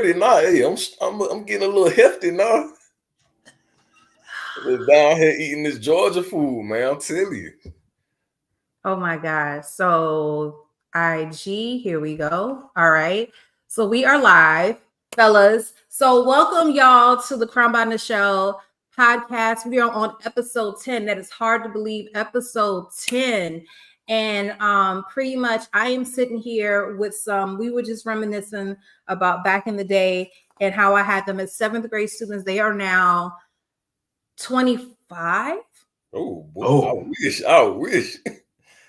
30 now. Hey, I'm getting a little hefty now. We're down here eating this Georgia food, man. I'm telling you. Oh my God. So IG, here we go. All right. So we are live, fellas. So welcome y'all to the Crown by Nichele podcast. We are on episode 10. That is hard to believe, episode 10. And pretty much I am sitting here with we were just reminiscing about back in the day and how I had them as 7th grade students. They are now 25. Oh boy, I wish.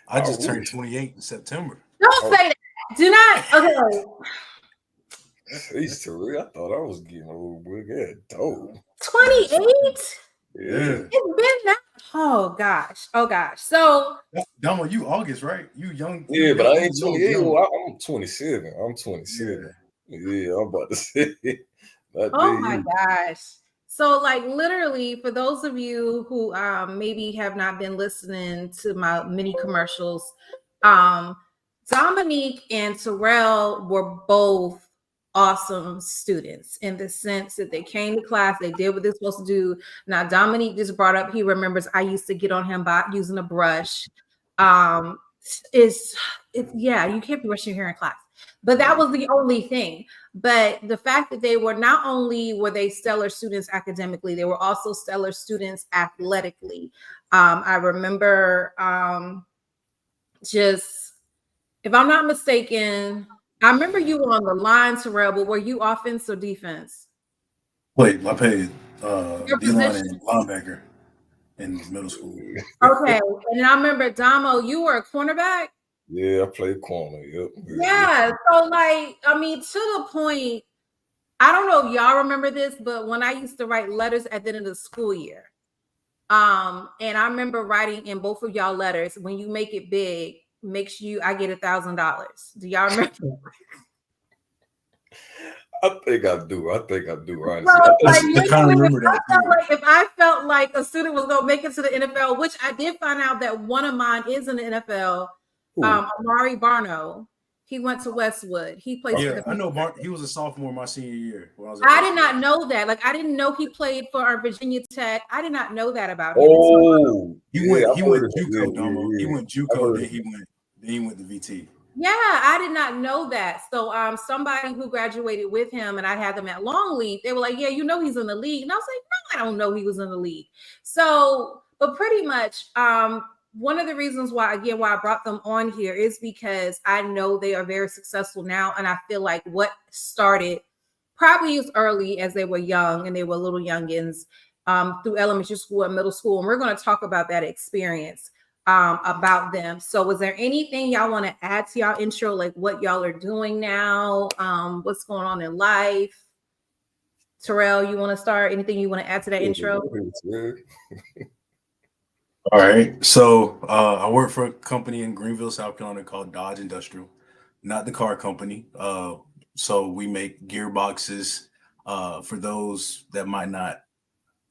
I just turned 28 in September. Don't say that. Do not. Okay. He's Terrell. I thought I was getting old. Yeah, dope. 28? Yeah. It's been that. Oh gosh. So Domo, you August, right? You young. Yeah, but I ain't 28. Young. I'm 27. I'm 27. Yeah, I'm about to say. Oh my gosh. So like literally for those of you who maybe have not been listening to my mini commercials, Dominique and Terrell were both awesome students in the sense that they came to class, they did what they're supposed to do. Now Dominique just brought up, he remembers I used to get on him by using a brush. It's yeah, you can't be brushing your hair in class. But that was the only thing. But the fact that they were not only were they stellar students academically, they were also stellar students athletically. I remember just, if I'm not mistaken, I remember you were on the line, Terrell, but were you offense or defense? Wait, I played D-line and linebacker in middle school. Okay, and I remember Damo, you were a cornerback. Yeah, I played corner. Yep. Yeah. So like, I mean, to the point, I don't know if y'all remember this, but when I used to write letters at the end of the school year, and I remember writing in both of y'all letters, when you make it big, make sure I get $1,000. Do y'all remember? I think I do. Honestly. I kind of remember that. If I felt like a student was going to make it to the NFL, which I did find out that one of mine is in the NFL, Amari Barno, he went to Westwood. He played. Yeah, I know. He was a sophomore my senior year. I did not know that. Like, I didn't know he played for our Virginia Tech. I did not know that about him. Oh, he went JUCO, Domo. He went JUCO, then he went to VT. Yeah, I did not know that. So somebody who graduated with him, and I had them at Longleaf, they were like, yeah, you know he's in the league. And I was like, no, I don't know he was in the league. So, but pretty much one of the reasons why I brought them on here is because I know they are very successful now. And I feel like what started probably as early as they were young and they were little youngins through elementary school and middle school. And we're going to talk about that experience about them. So was there anything y'all want to add to y'all intro, like what y'all are doing now, what's going on in life? Terrell, you want to start? Anything you want to add to that intro? All right. So I work for a company in Greenville, South Carolina called Dodge Industrial, not the car company. So we make gearboxes for those that might not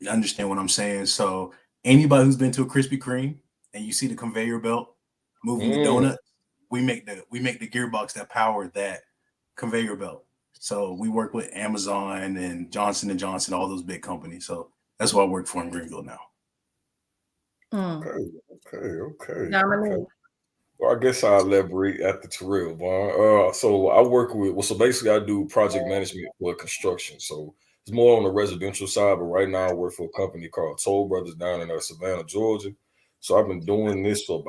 understand what I'm saying. So anybody who's been to a Krispy Kreme and you see the conveyor belt moving the donut, we make the gearbox that power that conveyor belt. So we work with Amazon and Johnson & Johnson, all those big companies. So that's what I work for in Greenville now. Okay. Well, I guess I'll elaborate after Terrell, Vaughn. So I work with, so basically I do project management for construction. So it's more on the residential side, but right now I work for a company called Toll Brothers down in Savannah, Georgia. So I've been doing this for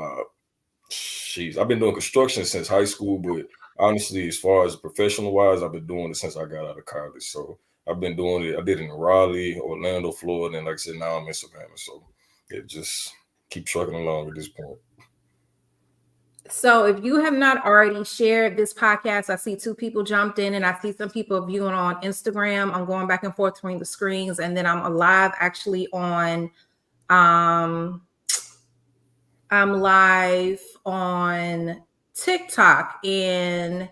I've been doing construction since high school, but honestly, as far as professional wise, I've been doing it since I got out of college. So I've been doing it. I did it in Raleigh, Orlando, Florida, and like I said, now I'm in Savannah. So it just keep trucking along at this point. So if you have not already shared this podcast, I see 2 people jumped in and I see some people viewing on Instagram. I'm going back and forth between the screens, and then I'm live actually on I'm live on TikTok. And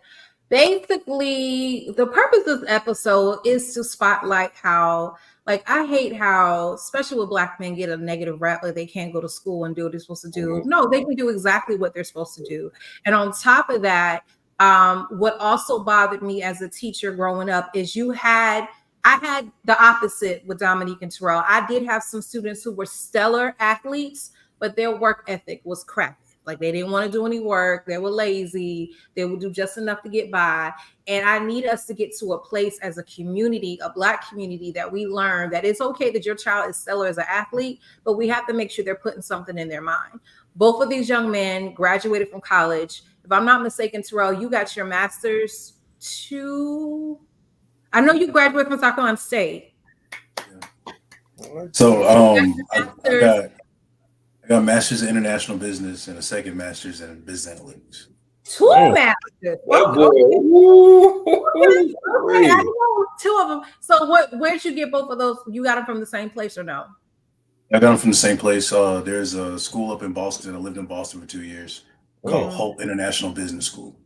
basically the purpose of this episode is to spotlight how, like, I hate how, especially with Black men, get a negative rap, like they can't go to school and do what they're supposed to do. No, they can do exactly what they're supposed to do. And on top of that, What also bothered me as a teacher growing up is I had the opposite with Dominique and Terrell. I did have some students who were stellar athletes, but their work ethic was crap. Like they didn't want to do any work. They were lazy. They would do just enough to get by. And I need us to get to a place as a community, a Black community, that we learn that it's okay that your child is stellar as an athlete, but we have to make sure they're putting something in their mind. Both of these young men graduated from college. If I'm not mistaken, Terrell, you got your master's I know you graduated from South Carolina State. So I got a master's in international business and a second master's in business analytics. Two masters. Okay. I know two of them. So where'd you get both of those? You got them from the same place or no? I got them from the same place. There's a school up in Boston. I lived in Boston for 2 years called Hope International Business School.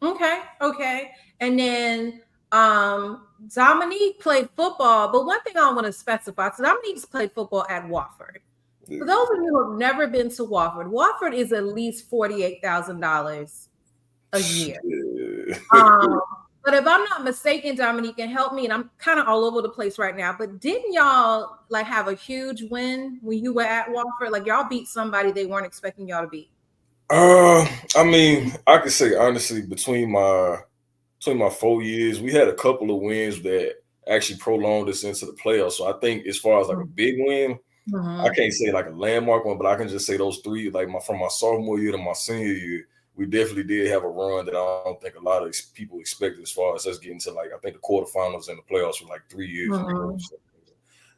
Okay. And then Dominique played football, but one thing I want to specify, so Dominique's played football at Wofford. For those of you who have never been to Wofford is at least $48,000 a year. But if I'm not mistaken, Dominique, can help me, and I'm kind of all over the place right now, but didn't y'all like have a huge win when you were at Wofford? Like y'all beat somebody they weren't expecting y'all to beat. I mean, I could say honestly, between my 4 years, we had a couple of wins that actually prolonged us into the playoffs. So I think as far as like a big win, I can't say like a landmark one, but I can just say those three, like from my sophomore year to my senior year, we definitely did have a run that I don't think a lot of people expected as far as us getting to like, I think the quarterfinals and the playoffs for like 3 years. So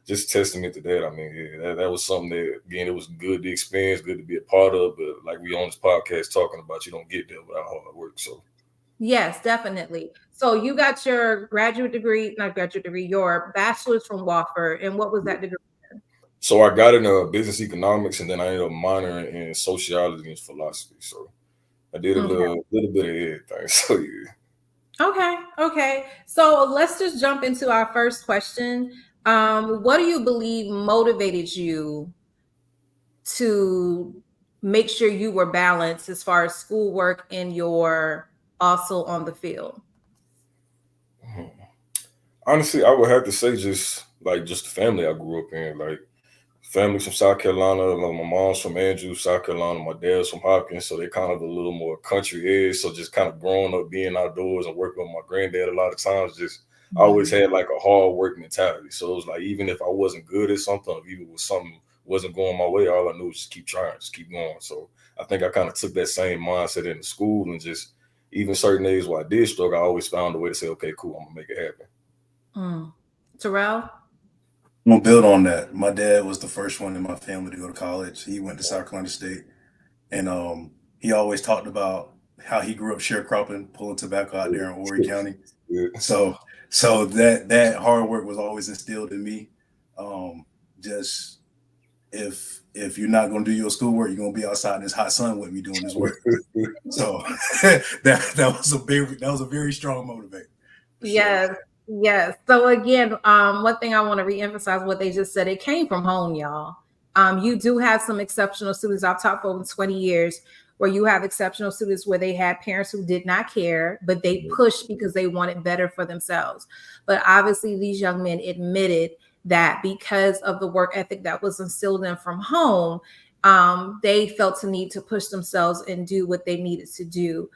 just testament to that. I mean, that was something that, again, it was good to experience, good to be a part of, but like we on this podcast talking about, you don't get there without hard work. So yes, definitely. So you got your your bachelor's from Wofford, and what was that degree? So I got into business economics, and then I ended up minoring in sociology and philosophy. So I did a little bit of everything. So yeah. Okay. So let's just jump into our first question. What do you believe motivated you to make sure you were balanced as far as schoolwork and your also on the field? Honestly, I would have to say just the family I grew up in. Like family from South Carolina. Like my mom's from Andrews, South Carolina. My dad's from Hopkins, so they're kind of a little more country edge. So just kind of growing up being outdoors and working with my granddad a lot of times, I always had like a hard work mentality. So it was like even if I wasn't good at something, or even if something wasn't going my way, all I knew was just keep trying, just keep going. So I think I kind of took that same mindset into school, and just even certain days where I did struggle, I always found a way to say, okay, cool, I'm gonna make it happen. Terrell? I'm gonna build on that. My dad was the first one in my family to go to college. He went to South Carolina State, and he always talked about how he grew up sharecropping, pulling tobacco out there in Horry County. So that hard work was always instilled in me. Just if you're not gonna do your schoolwork, you're gonna be outside in this hot sun with me doing this work. So that was a very strong motivator. Yes. So again, one thing I want to reemphasize what they just said, it came from home, y'all. You do have some exceptional students. I've taught for over 20 years where you have exceptional students where they had parents who did not care, but they pushed because they wanted better for themselves. But obviously these young men admitted that because of the work ethic that was instilled in from home, they felt a need to push themselves and do what they needed to do.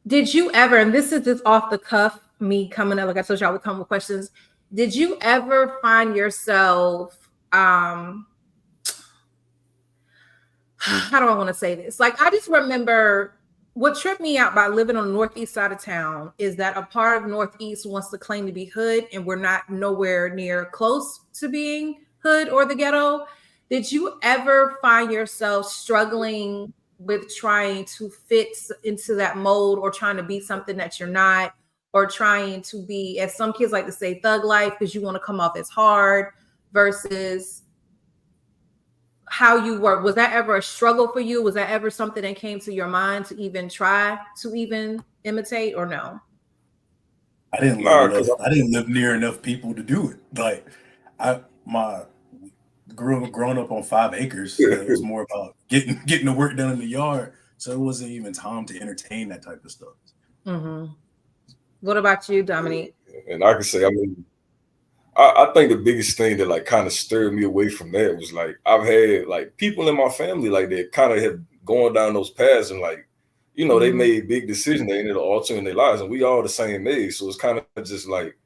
Did you ever, and this is just off the cuff, me coming up, like I told you, I would come with questions. Did you ever find yourself, how do I want to say this? Like, I just remember what tripped me out by living on the northeast side of town is that a part of Northeast wants to claim to be hood, and we're not nowhere near close to being hood or the ghetto. Did you ever find yourself struggling with trying to fit into that mold, or trying to be something that you're not, or trying to be, as some kids like to say, thug life because you want to come off as hard versus how you were? Was that ever a struggle for you? Was that ever something that came to your mind to even try to even imitate, or no? I didn't live near enough people to do it. Like growing up on 5 acres, it was more about getting the work done in the yard So it wasn't even time to entertain that type of stuff. Mm-hmm. What about you, Dominique? And I can say, I mean, I think the biggest thing that like kind of stirred me away from that was like I've had like people in my family like that kind of have gone down those paths and like, you know, they made big decisions, they ended up altering their lives, and we all the same age. So it's kind of just like,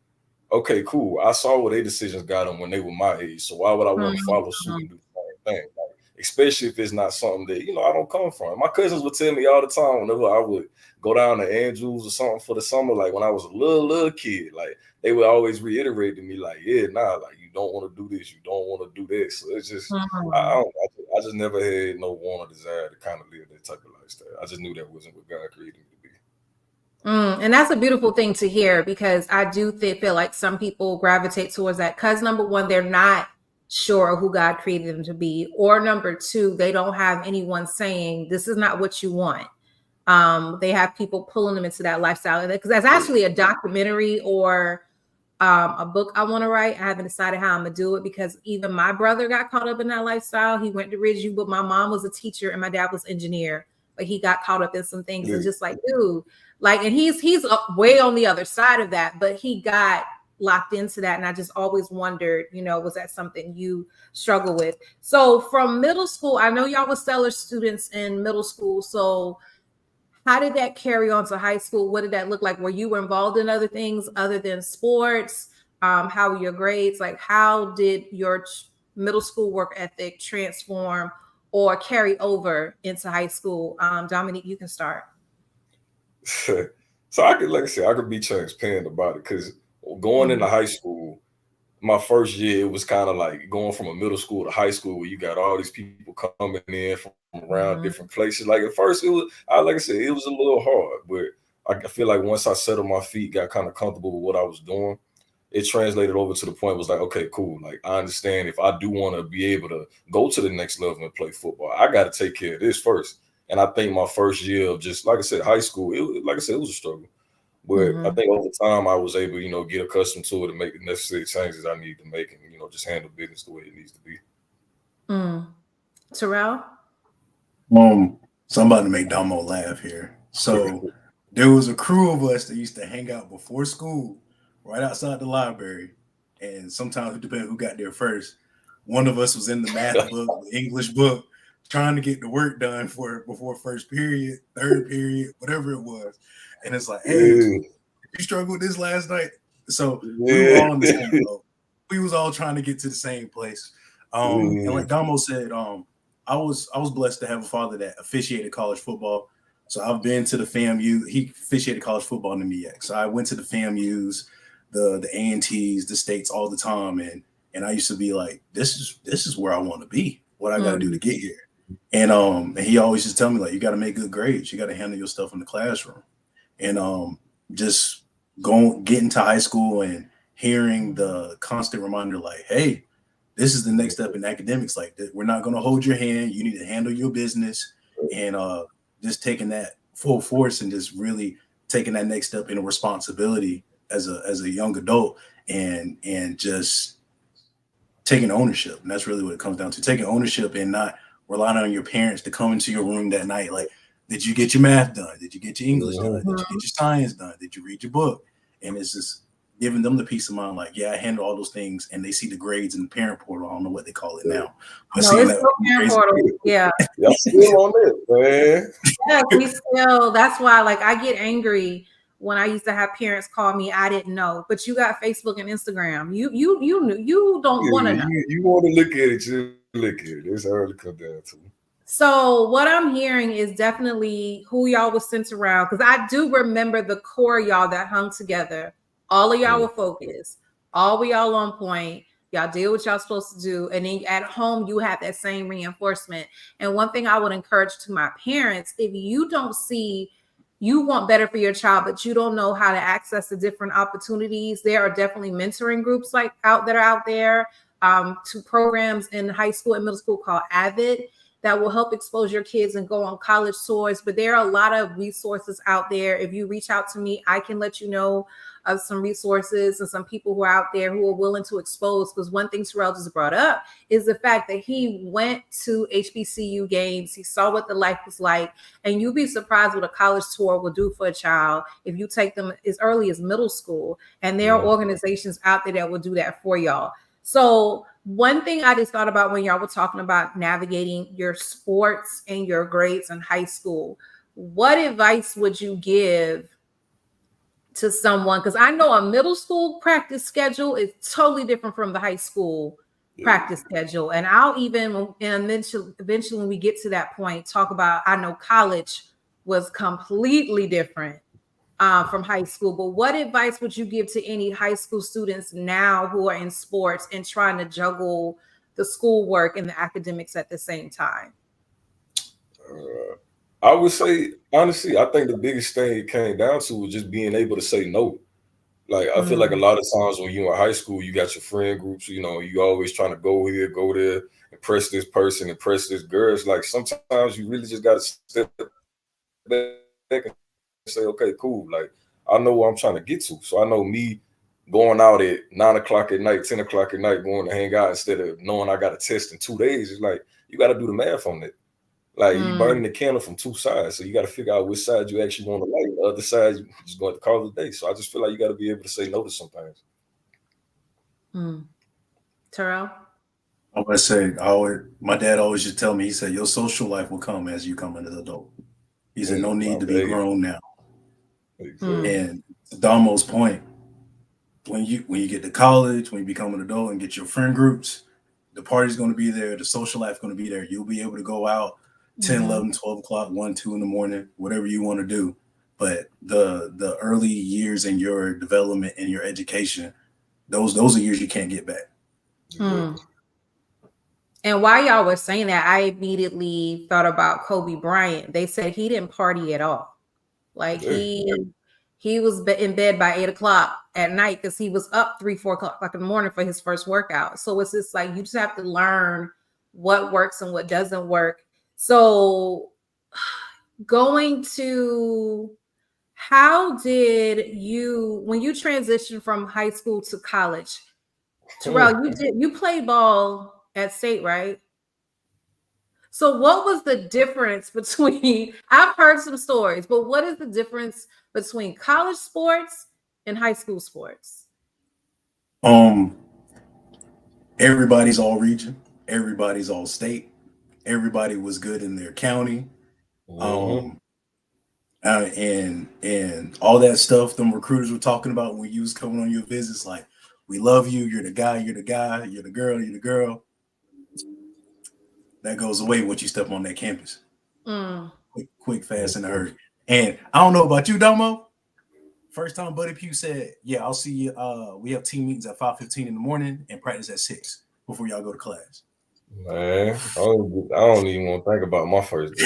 okay, cool. I saw what their decisions got them when they were my age. So why would I want to follow suit and do the same thing? Like, especially if it's not something that, you know, I don't come from. My cousins would tell me all the time whenever I would go down to Andrews or something for the summer, like when I was a little kid, like they would always reiterate to me, like, yeah, nah, like you don't want to do this, you don't want to do this. So it's just I just never had no want or desire to kind of live that type of lifestyle. I just knew that wasn't what God created me to be. And that's a beautiful thing to hear, because I do feel like some people gravitate towards that because number one, they're not sure of who God created them to be, or number two, they don't have anyone saying this is not what you want. They have people pulling them into that lifestyle, because that's actually a documentary or a book I want to write. I haven't decided how I'm gonna do it, because even my brother got caught up in that lifestyle. He went to Ridgeview, but my mom was a teacher and my dad was engineer, but he got caught up in some things. And just like, dude, like, and he's way on the other side of that, but he got locked into that. And I just always wondered, you know, was that something you struggle with? So from middle school, I know y'all were stellar students in middle school. So how did that carry on to high school? What did that look like? Were you involved in other things other than sports? How were your grades? Like, how did your middle school work ethic transform or carry over into high school? Dominique, you can start. So I could, like I said, I could be transparent about it, because going into high school, my first year, it was kind of like going from a middle school to high school where you got all these people coming in from around different places. Like at first, it was, like I said, it was a little hard, but I feel like once I settled my feet, got kind of comfortable with what I was doing, it translated over to the point was like, okay, cool. Like I understand if I do want to be able to go to the next level and play football, I got to take care of this first. And I think my first year of just, like I said, high school, like I said, it was a struggle. But I think over time I was able, you know, get accustomed to it and make the necessary changes I need to make, and, you know, just handle business the way it needs to be. Terrell? So I'm about to make Damo laugh here. So there was a crew of us that used to hang out before school, right outside the library. And sometimes it depended who got there first. One of us was in the math book, the English book, trying to get the work done before first period, third period, whatever it was. And it's like, hey, you struggled with this last night. So we were all in the same boat. We was all trying to get to the same place. And like Damo said, I was blessed to have a father that officiated college football. So I've been to the FAMU. He officiated college football in the MEAC. So I went to the FAMUs, the A&Ts, the states all the time, and I used to be like, this is where I want to be. What I got to do to get here. And he always just tell me, like, you got to make good grades. You got to handle your stuff in the classroom. And just getting to high school and hearing the constant reminder, like, hey, this is the next step in academics. Like, we're not going to hold your hand. You need to handle your business, and just taking that full force and just really taking that next step in a responsibility as a young adult, and just taking ownership. And that's really what it comes down to: taking ownership and not relying on your parents to come into your room that night. Like, did you get your math done? Did you get your English done? Did you get your science done? Did you read your book? And it's just giving them the peace of mind, like, yeah, I handle all those things, and they see the grades in the parent portal. I don't know what they call it now. But no, it's still parent portal. Yeah. Y'all still on it, man. Yeah, we still, that's why, like, I get angry when I used to have parents call me, I didn't know, but you got Facebook and Instagram. You don't want to know. You want to look at it, you look at it. It's hard to come down to. So what I'm hearing is definitely who y'all was sent around, because I do remember the core y'all that hung together. All of y'all were focused. All of y'all on point. Y'all did what y'all supposed to do. And then at home, you have that same reinforcement. And one thing I would encourage to my parents, if you don't see, you want better for your child, but you don't know how to access the different opportunities, there are definitely mentoring groups like out there, to programs in high school and middle school called AVID that will help expose your kids and go on college tours. But there are a lot of resources out there. If you reach out to me, I can let you know of some resources and some people who are out there who are willing to expose. Because one thing Terrell just brought up is the fact that he went to HBCU games. He saw what the life was like. And you'd be surprised what a college tour will do for a child if you take them as early as middle school. And there are organizations out there that will do that for y'all. So one thing I just thought about when y'all were talking about navigating your sports and your grades in high school, what advice would you give to someone? Because I know a middle school practice schedule is totally different from the high school practice schedule. And I'll even, and eventually when we get to that point, talk about, I know college was completely different from high school. But what advice would you give to any high school students now who are in sports and trying to juggle the schoolwork and the academics at the same time? I would say, honestly, I think the biggest thing it came down to was just being able to say no. Like, I feel like a lot of times when you're in high school, you got your friend groups, you know, you always trying to go here, go there, impress this person, impress this girl. It's like sometimes you really just got to step back and say, okay, cool. Like, I know where I'm trying to get to. So I know me going out at 9 o'clock at night, 10 o'clock at night, going to hang out instead of knowing I got a test in 2 days. It's like, you got to do the math on that. Like, you burning the candle from two sides. So you got to figure out which side you actually want to light. The other side, you just going to call it a day. So I just feel like you got to be able to say no to some things. Terrell? I would say, my dad always just tell me, he said, your social life will come as you come into the adult. He said, no need to be grown now. And to Damo's point, when you get to college, when you become an adult and get your friend groups, the party's going to be there. The social life is going to be there. You'll be able to go out 10, 11, 12 o'clock, 1, 2 in the morning, whatever you want to do. But the early years in your development and your education, those are years you can't get back. And while y'all were saying that, I immediately thought about Kobe Bryant. They said he didn't party at all. Like he was in bed by 8 o'clock at night because he was up 3, 4 o'clock in the morning for his first workout. So it's just like, you just have to learn what works and what doesn't work. So how did you, when you transitioned from high school to college, Terrell, you played ball at State, right? So what was the difference between, I've heard some stories, but what is the difference between college sports and high school sports? Everybody's all region, everybody's all state, everybody was good in their county. And all that stuff them recruiters were talking about when you was coming on your visits, like, we love you, you're the guy, you're the guy, you're the girl, you're the girl. That goes away once you step on that campus. Quick, fast, in a hurry. And I don't know about you, Domo. First time Buddy Pugh said, yeah, I'll see you. We have team meetings at 5:15 in the morning and practice at 6 before y'all go to class. Man, I don't even want to think about my first day.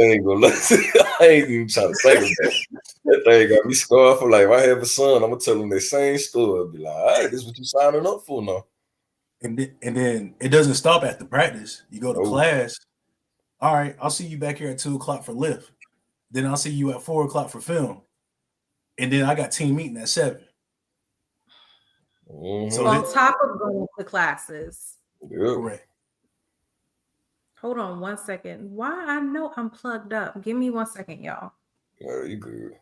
I ain't even trying to think about it. That thing got me scarred for life. I have a son, I'm gonna tell him the same story. I'll be like, all right, this is what you signing up for now. And then it doesn't stop at the practice. You go to class. All right, I'll see you back here at 2 o'clock for lift. Then I'll see you at 4 o'clock for film. And then I got team meeting at 7. So on top of going to classes. Correct. Hold on 1 second. Why? I know I'm plugged up. Give me 1 second, y'all. Yeah, you good.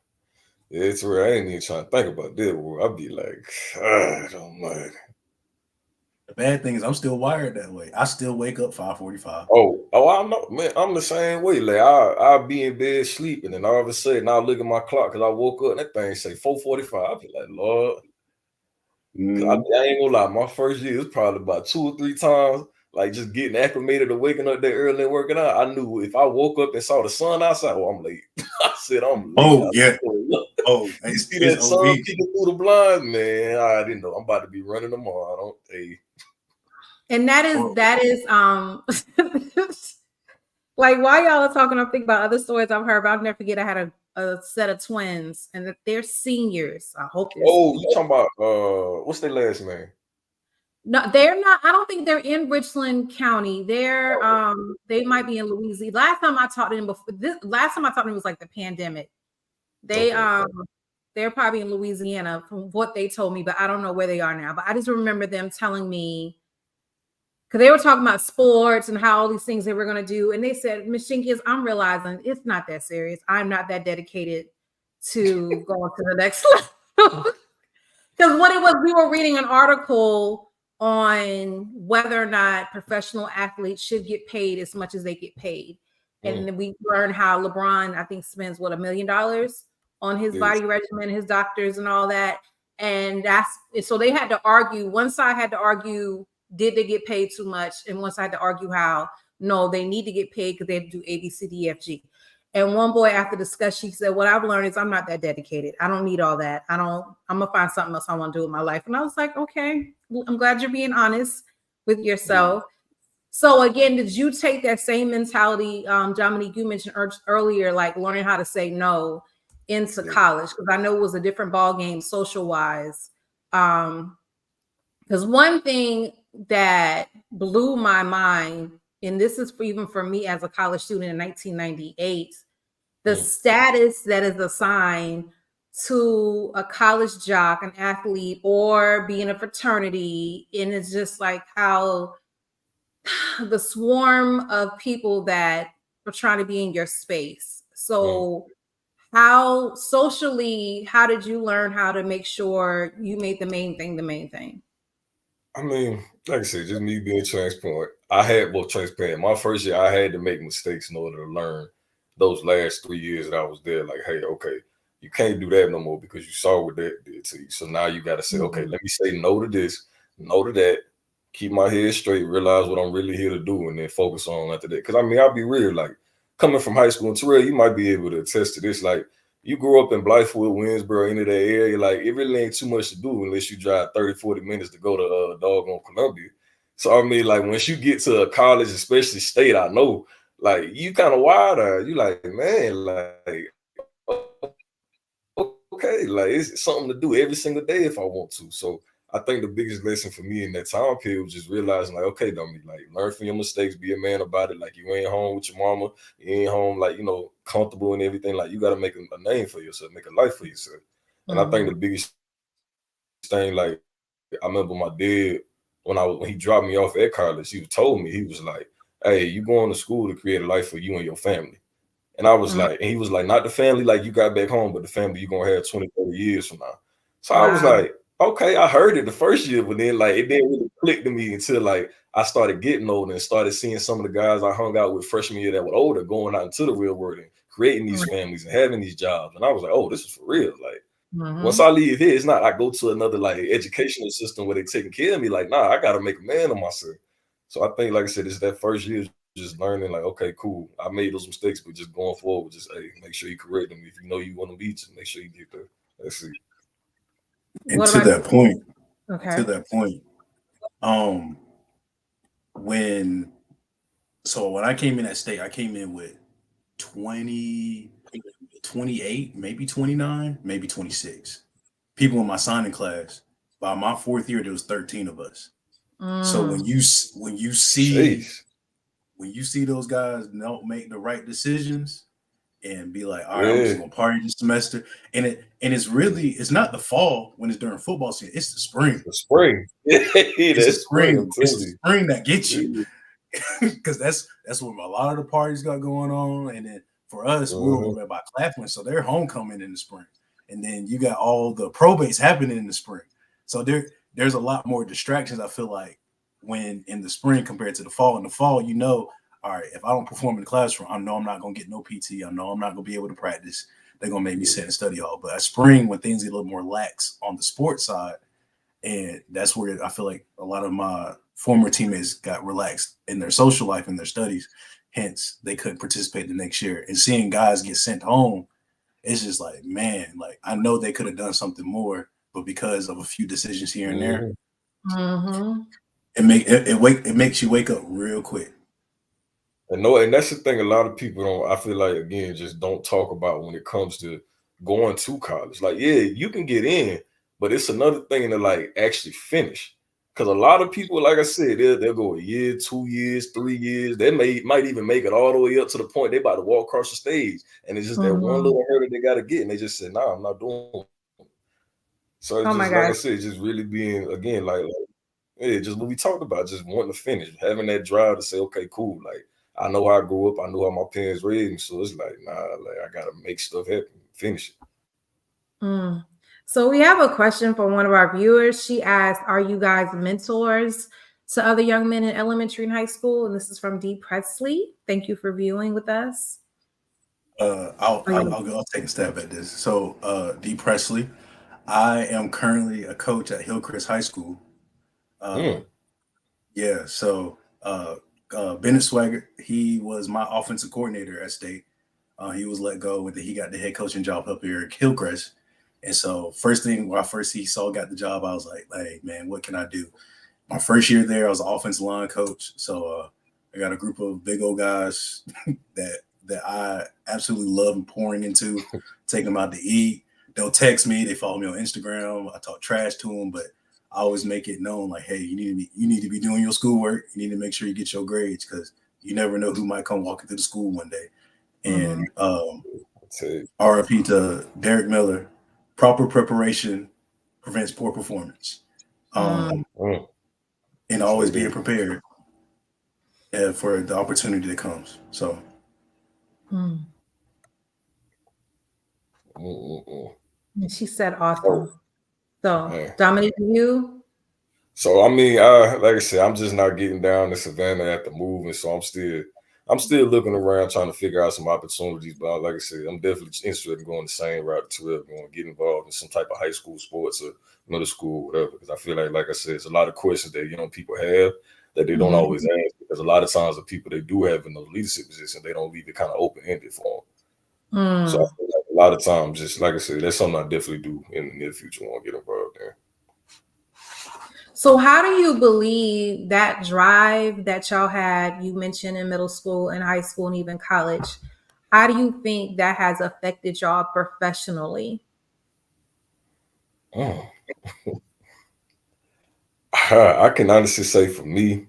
Yeah, it's where I ain't even trying to think about that. I'll be like, I don't mind. The bad thing is I'm still wired that way. I still wake up 5:45. I know, man. I'm the same way. Like, I'll be in bed sleeping, and all of a sudden I'll look at my clock because I woke up and that thing say 4:45. I'll be like, Lord. I ain't gonna lie, my first year was probably about 2 or 3 times, like just getting acclimated to waking up that early and working out. I knew if I woke up and saw the sun outside, I'm late. I said, I'm late. You see that sun peeking through the blinds, man. I didn't know I'm about to be running tomorrow. I don't pay. And that is like, while y'all are talking, I'm thinking about other stories I've heard, but I'll never forget I had a set of twins and that they're seniors. I hope they're seniors. You talking about what's their last name? No, they're not. I don't think they're in Richland County. They're they might be in Louisiana. Last time I talked to them was like the pandemic. They They're probably in Louisiana from what they told me, but I don't know where they are now. But I just remember them telling me, because they were talking about sports and how all these things they were going to do. And they said, Miss Jenkins, I'm realizing it's not that serious. I'm not that dedicated to going to the next level. Because what it was, we were reading an article on whether or not professional athletes should get paid as much as they get paid. And then we learned how LeBron, I think, spends what, $1 million on his body regimen, his doctors and all that. And so they had to argue. One side had to argue, did they get paid too much? And one side had to argue how, no, they need to get paid because they have to do A, B, C, D, E, F, G. And one boy after discussion, he said, what I've learned is I'm not that dedicated. I don't need all that. I'm going to find something else I want to do with my life. And I was like, okay, well, I'm glad you're being honest with yourself. So again, did you take that same mentality, Dominique, you mentioned earlier, like learning how to say no into college? Because I know it was a different ball game social wise. Because one thing that blew my mind, and this is even for me as a college student in 1998, the status that is assigned to a college jock, an athlete, or be in a fraternity. And it's just like how the swarm of people that are trying to be in your space. So how socially, how did you learn how to make sure you made the main thing the main thing? I mean, like I said, just me being transparent. Transparent. My first year, I had to make mistakes in order to learn. Those last 3 years that I was there, like, hey, okay, you can't do that no more because you saw what that did to you. So now you got to say, okay, let me say no to this, no to that, keep my head straight, realize what I'm really here to do, and then focus on after that. Because I mean, I'll be real, like coming from high school, and Terrell, you might be able to attest to this. Like, you grew up in Blythewood, Winsboro, into that area, like it really ain't too much to do unless you drive 30, 40 minutes to go to doggone Columbia. So I mean, like once you get to a college, especially state, I know, like you kind of wild. You like, man, like okay, like it's something to do every single day if I want to. So I think the biggest lesson for me in that time period was just realizing, like, okay, Dominique, like learn from your mistakes, be a man about it. Like you ain't home with your mama, you ain't home, like, comfortable and everything. Like you got to make a name for yourself, make a life for yourself. And I think the biggest thing, like, I remember my dad when he dropped me off at college, he told me, he was like, hey, you going to school to create a life for you and your family. And I was like, and he was like, not the family like you got back home, but the family you're gonna have 20, 30 years from now. So I was like, okay, I heard it the first year, but then like it didn't really click to me until like I started getting older and started seeing some of the guys I hung out with freshman year that were older going out into the real world and creating these families and having these jobs. And I was like, oh, this is for real. Like once I leave here, it's not I go to another like educational system where they're taking care of me. Like, nah, I gotta make a man of myself. So I think, like I said, it's that first year just learning, like, okay, cool, I made those mistakes, but just going forward, just hey, make sure you correct them. If you know you want to be, just make sure you get there. That's it. And to that point, when I came in at state, I came in with 20, 28, maybe 29, maybe 26 people in my signing class. By my fourth year, there was 13 of us. So when you see those guys don't make the right decisions and be like, all right, I'm just gonna party this semester, and it's not the fall when it's during football season, it's the spring. The spring. It's the spring. It's the spring that gets you. Because that's what a lot of the parties got going on. And then for us, we were over by Claflin, so they're homecoming in the spring. And then you got all the probates happening in the spring. So there's a lot more distractions, I feel like, when in the spring compared to the fall. In the fall, all right, if I don't perform in the classroom, I know I'm not going to get no PT. I know I'm not going to be able to practice. They're going to make me sit in study hall. But at spring, when things get a little more lax on the sports side, and that's where I feel like a lot of my former teammates got relaxed in their social life and their studies. Hence, they couldn't participate the next year. And seeing guys get sent home, it's just like, man, like I know they could have done something more, but because of a few decisions here and there, it makes you wake up real quick. And that's the thing a lot of people don't, I feel like, again, just don't talk about when it comes to going to college. Like, yeah, you can get in, but it's another thing to like actually finish. Because a lot of people, like I said, they'll go a year, 2 years, 3 years. They might even make it all the way up to the point they about to walk across the stage. And it's just that one little hurdle they got to get. And they just say, nah, I'm not doing So it's Oh my just like I gosh. said, just really being again yeah, just what we talked about, just wanting to finish, having that drive to say, okay, cool. Like I know how I grew up, I know how my parents raised me, so it's like, nah, like I gotta make stuff happen, finish it. Mm. So we have a question from one of our viewers. She asked, "Are you guys mentors to other young men in elementary and high school?" And this is from D. Presley. Thank you for viewing with us. I'll take a stab at this. So, D. Presley, I am currently a coach at Hillcrest High School. Uh, Mm, yeah, so Bennett Swagger, he was my offensive coordinator at State. He was let go, and then he got the head coaching job up here at Hillcrest. And so, first thing when I first he saw got the job, I was like, "Hey, man, what can I do?" My first year there, I was an offensive line coach. So I got a group of big old guys that I absolutely love pouring into, take them out to eat. They'll text me. They follow me on Instagram. I talk trash to them, but I always make it known like, hey, you need to be doing your schoolwork. You need to make sure you get your grades because you never know who might come walking through the school one day. Mhm. And that's it. RIP to Derek Miller. Proper preparation prevents poor performance. Mm. Mm, And sure always being did. prepared for the opportunity that comes. So, Mm. Mm. And she said, Oh "Awesome." So, man. Dominique, you. So I mean, like I said, I'm just not getting down to Savannah at the movement, so I'm still looking around trying to figure out some opportunities. But like I said, I'm definitely interested in going the same route to it, going get involved in some type of high school sports or middle school, whatever. Because I feel like I said, there's a lot of questions that young people have that they don't Mhm. always ask. Because a lot of times the people they do have in those leadership positions, they don't leave it kind of open ended for them. So I Mm. feel like a lot of times, just like I said, that's something I definitely do in the near future. Want to get involved in. So, how do you believe that drive that y'all had, you mentioned in middle school and high school and even college, how do you think that has affected y'all professionally? Mm. I can honestly say for me,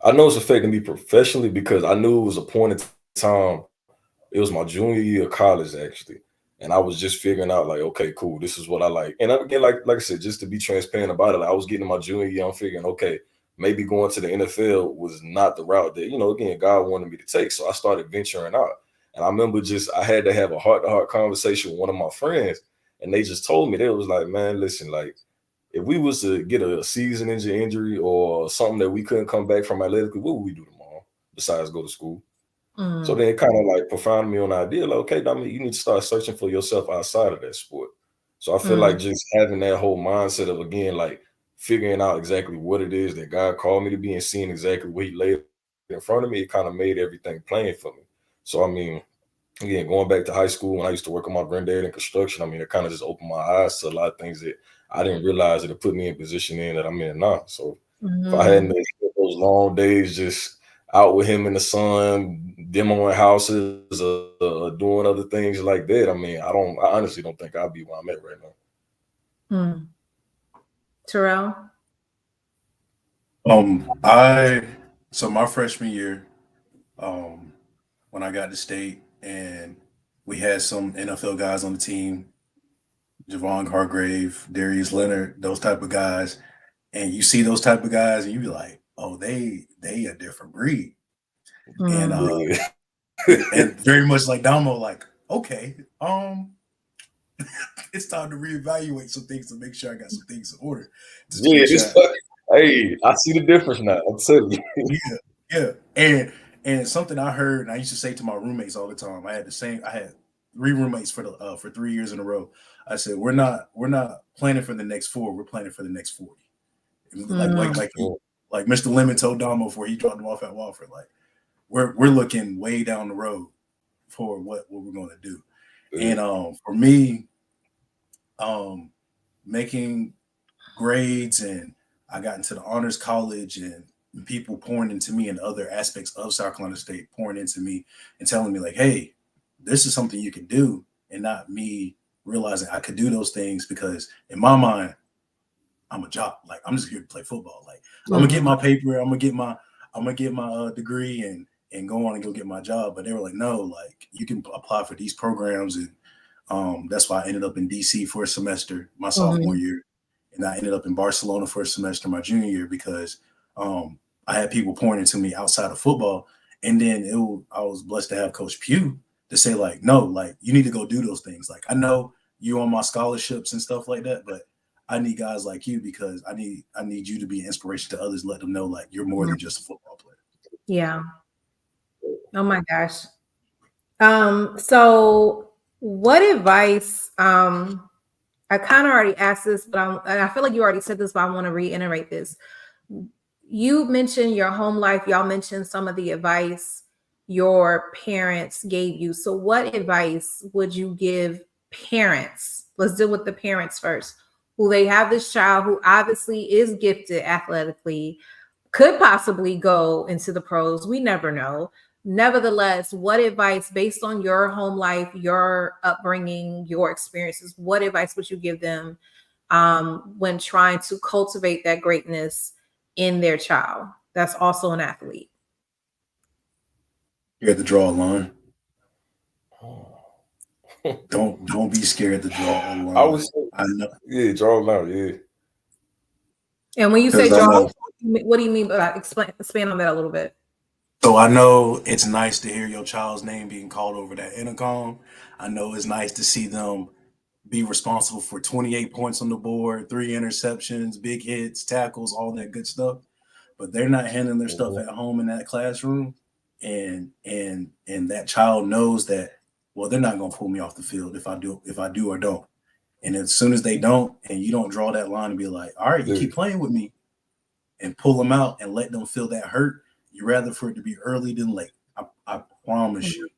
I know it's affecting me professionally because I knew it was a point in time. It was my junior year of college actually, and I was just figuring out like, okay, cool, this is what I like. And again, like I said, just to be transparent about it, like, I was getting in my junior year. I'm figuring, okay, maybe going to the NFL was not the route that again God wanted me to take. So I started venturing out, and I remember just I had to have a heart to heart conversation with one of my friends, and they just told me they was like, man, listen, like if we was to get a season-ending injury or something that we couldn't come back from athletically, what would we do tomorrow besides go to school? So Mm. then it kind of like profounded me on the idea, like, okay, Dominique, you need to start searching for yourself outside of that sport. So I feel like Mm. just having that whole mindset of again, like figuring out exactly what it is that God called me to be and seeing exactly what He laid in front of me, it kind of made everything plain for me. So I mean, again, going back to high school when I used to work with my granddad in construction, I mean, it kind of just opened my eyes to a lot of things that I didn't realize that it put me in position in that I'm in now. So if I hadn't Mhm. spent those long days just out with him in the sun, demoing houses, doing other things like that, I mean, I honestly don't think I'd be where I'm at right now. Mm. Terrell. I so my freshman year, um, when I got to state, and we had some NFL guys on the team, Javon Hargrave, Darius Leonard, those type of guys, and you see those type of guys, and you be like, oh, they a different breed, and Mm. Yeah. and very much like Damo, like, okay, it's time to reevaluate some things to make sure I got some things in order, just to Yeah, make sure hey, I see the difference now. I'm telling you. yeah, yeah. And something I heard, and I used to say to my roommates all the time. I had three roommates for 3 years in a row. I said, we're not planning for the next four, we're planning for the next 40. Like Mm. like like he like Mr. Lemon told Damo before he dropped him off at Walford, like we're looking way down the road for what we're gonna do. Yeah. And for me, um making grades, and I got into the honors college, and people pouring into me and other aspects of South Carolina State pouring into me and telling me like, hey, this is something you can do, and not me realizing I could do those things because in my mind, I'm a job. Like I'm just here to play football. Like I'm gonna get Mhm. my paper, I'm gonna get my degree and go on and go get my job. But they were like, no, like you can apply for these programs and That's why I ended up in DC for a semester my sophomore year, and I ended up in Barcelona for a semester my junior year because I had people pointing to me outside of football, and then I was blessed to have Coach Pugh to say like, no, like you need to go do those things. Like I know you on my scholarships and stuff like that, but I need guys like you because I need you to be an inspiration to others. Let them know like you're more than just a football player. Yeah. Oh my gosh. So what advice, I kind of already asked this, but I feel like you already said this, but I want to reiterate this. You mentioned your home life. Y'all mentioned some of the advice your parents gave you. So what advice would you give parents? Let's deal with the parents first, who they have this child who obviously is gifted athletically, could possibly go into the pros. We never know. Nevertheless, what advice, based on your home life, your upbringing, your experiences, what advice would you give them when trying to cultivate that greatness in their child that's also an athlete? You have to draw a line. Don't be scared to draw a line. I was, yeah, draw a line, yeah. And when you say draw, what do you mean by expand on that a little bit? So I know it's nice to hear your child's name being called over that intercom. I know it's nice to see them be responsible for 28 points on the board, 3 interceptions, big hits, tackles, all that good stuff. But they're not handling their stuff at home in that classroom. And that child knows that, well, they're not gonna pull me off the field if I do or don't. And as soon as they don't, and you don't draw that line and be like, all right, you keep playing with me and pull them out and let them feel that hurt, you rather for it to be early than late. I promise you.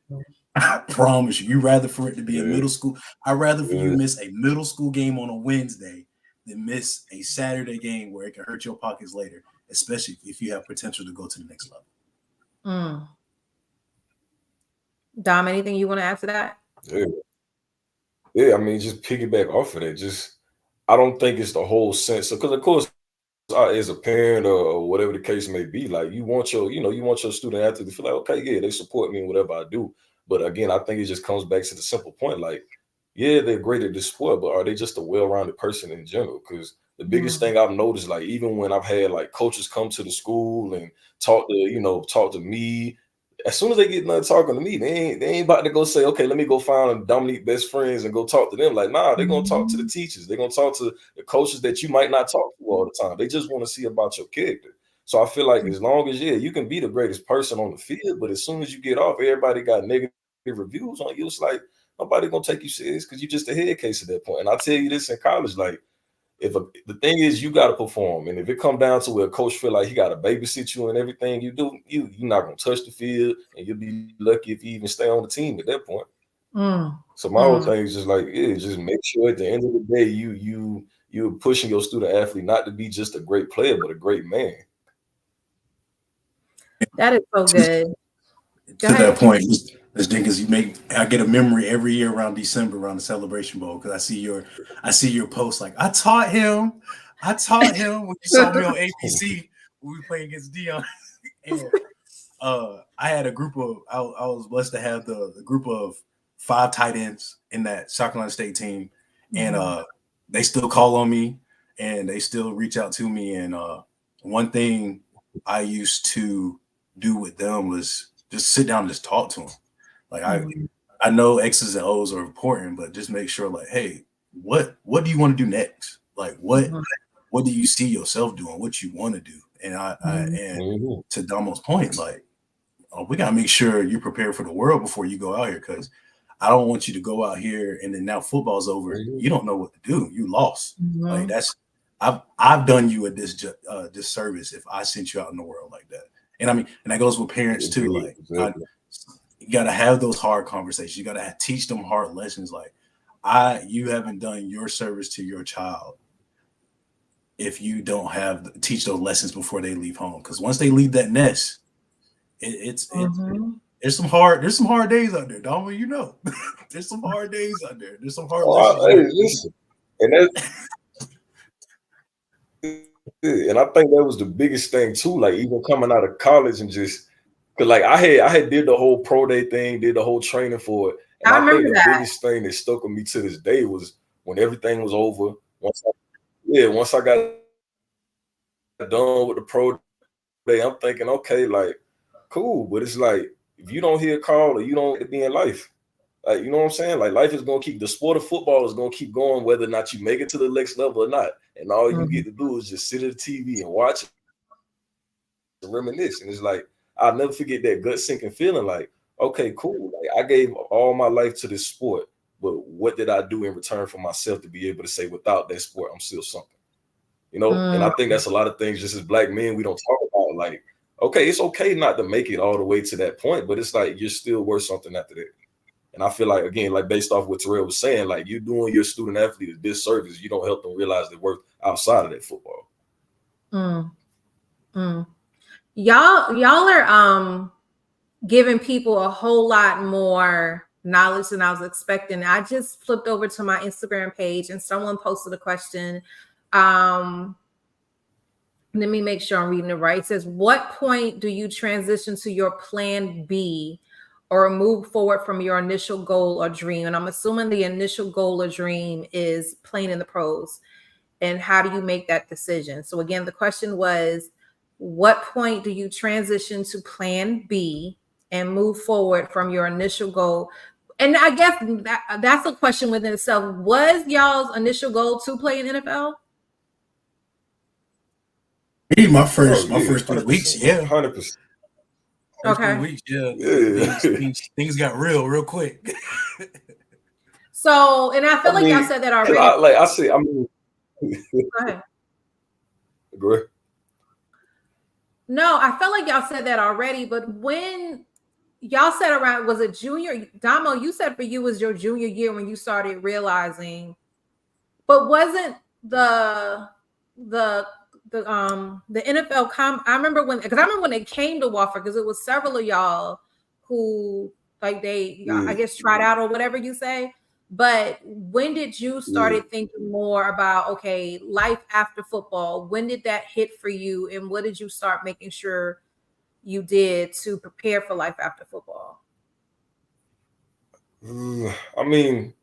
I promise you. You rather for it to be a middle school. I'd rather for you miss a middle school game on a Wednesday than miss a Saturday game where it can hurt your pockets later, especially if you have potential to go to the next level. Dom, anything you want to add to that? Yeah, I mean, just piggyback off of that. I don't think it's the whole sense of, because of course, as a parent or whatever the case may be, like you want your student athlete to feel like, okay, yeah, they support me in whatever I do. But again, I think it just comes back to the simple point, like, yeah, they're great at this sport, but are they just a well-rounded person in general? Because the biggest thing I've noticed, like even when I've had like coaches come to the school and talk to me, as soon as they get done talking to me, they ain't about to go say, okay, let me go find Dominique best friends and go talk to them. Like, nah, they're gonna talk to the teachers. They're gonna talk to the coaches that you might not talk to all the time. They just want to see about your character. So I feel like as long as you can be the greatest person on the field, but as soon as you get off, everybody got negative reviews on you. It's like nobody gonna take you serious because you're just a head case at that point. And I tell you this in college, like the thing is you got to perform, and if it come down to where a coach feel like he got to babysit you and everything you do, you're not gonna touch the field, and you'll be lucky if you even stay on the team at that point. So my whole thing is just like, just make sure at the end of the day you're pushing your student athlete not to be just a great player, but a great man. That is so good. To that point, Ms. Jenkins, I get a memory every year around December around the Celebration Bowl because I see your post like I taught him when you saw me on ABC when we played against Dion. And I had a group of I was blessed to have the group of 5 tight ends in that South Carolina State team, and they still call on me and they still reach out to me. And one thing I used to do with them was just sit down and just talk to them. Like I know X's and O's are important, but just make sure like, hey, what do you want to do next? Like what do you see yourself doing? What you want to do? And and to Damo's point, like we gotta make sure you're prepared for the world before you go out here, because I don't want you to go out here and then now football's over. You don't know what to do. You lost. Like I've done you a disservice if I sent you out in the world like that. And I mean, and that goes with parents too. Like you got to have those hard conversations. You got to teach them hard lessons. Like you haven't done your service to your child if you don't teach those lessons before they leave home. Because once they leave that nest, there's some hard days out there, Dom. You know, there's some hard days out there. There's some hard lessons. Hey, listen, and I think that was the biggest thing too. Like even coming out of college and just because like I had did the whole pro day thing, did the whole training for it, And I I think remember the that. biggest thing that stuck with me to this day was when everything was over. Once I got done with the pro day, I'm thinking, okay, like, cool. But it's like, if you don't hear a call or you don't be in life, like, you know what I'm saying? Like, life is gonna keep, the sport of football is gonna keep going, whether or not you make it to the next level or not. And all you get to do is just sit at the TV and watch and reminisce. And it's like, I'll never forget that gut sinking feeling. Like, okay, cool. Like, I gave all my life to this sport, but what did I do in return for myself to be able to say, without that sport, I'm still something? You know, and I think that's a lot of things just as Black men we don't talk about. Like, okay, it's okay not to make it all the way to that point, but it's like you're still worth something after that. And I feel like, again, like based off what Terrell was saying, like you're doing your student athlete a disservice. You don't help them realize their worth outside of that football. Y'all are giving people a whole lot more knowledge than I was expecting. I just flipped over to my Instagram page and someone posted a question. Let me make sure I'm reading it right. It says, what point do you transition to your plan B or move forward from your initial goal or dream? And I'm assuming the initial goal or dream is playing in the pros. And how do you make that decision? So again, the question was, what point do you transition to plan B and move forward from your initial goal? And I guess that's a question within itself. Was y'all's initial goal to play in NFL? My first 3 weeks, 100%. First 3 weeks, things got real quick. So, and I feel like y'all said that already. Go ahead. Go ahead. No, I felt like y'all said that already, but when y'all said around, was it junior? Damo, you said for you was your junior year when you started realizing, but wasn't the NFL I remember when they came to Wofford, because it was several of y'all who like I guess tried out or whatever you say. But when did you started thinking more about, okay, life after football? When did that hit for you? And what did you start making sure you did to prepare for life after football? I mean,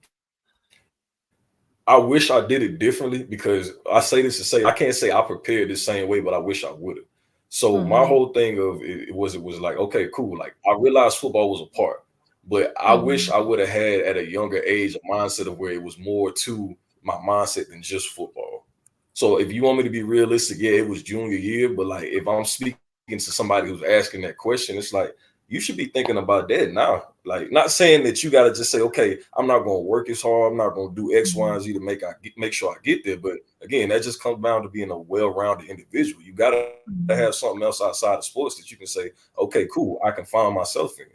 I wish I did it differently, because I say this to say, I can't say I prepared the same way, but I wish I would have. So my whole thing of it was like, okay, cool. Like, I realized football was a part, but I wish I would have had at a younger age a mindset of where it was more to my mindset than just football. So if you want me to be realistic, it was junior year, but like if I'm speaking to somebody who's asking that question, it's like, you should be thinking about that now. Like, not saying that you got to just say, okay, I'm not going to work as hard, I'm not going to do X, Y, and Z to make sure I get there. But again, that just comes down to being a well-rounded individual. You got to have something else outside of sports that you can say, okay, cool, I can find myself in.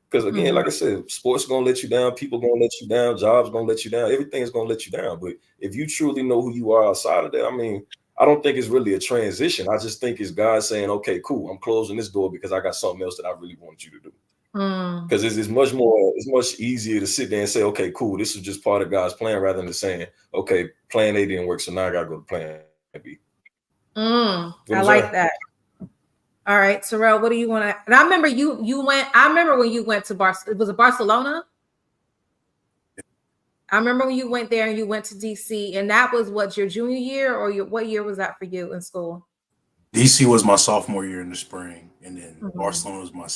Because again, like I said, sports gonna let you down, people gonna let you down, jobs gonna let you down, everything's gonna let you down. But if you truly know who you are outside of that, I mean, I don't think it's really a transition. I just think it's God saying, okay, cool, I'm closing this door because I got something else that I really want you to do. Because it's much easier to sit there and say, okay, cool, this is just part of God's plan, rather than saying, okay, plan A didn't work, so now I gotta go to plan B. I like that. All right, Terrell, what do you want to? And I remember you went. I remember when you went to was it Barcelona? I remember when you went there and you went to DC, and that was what, your junior year, or what year was that for you in school? DC was my sophomore year in the spring, and then Barcelona was my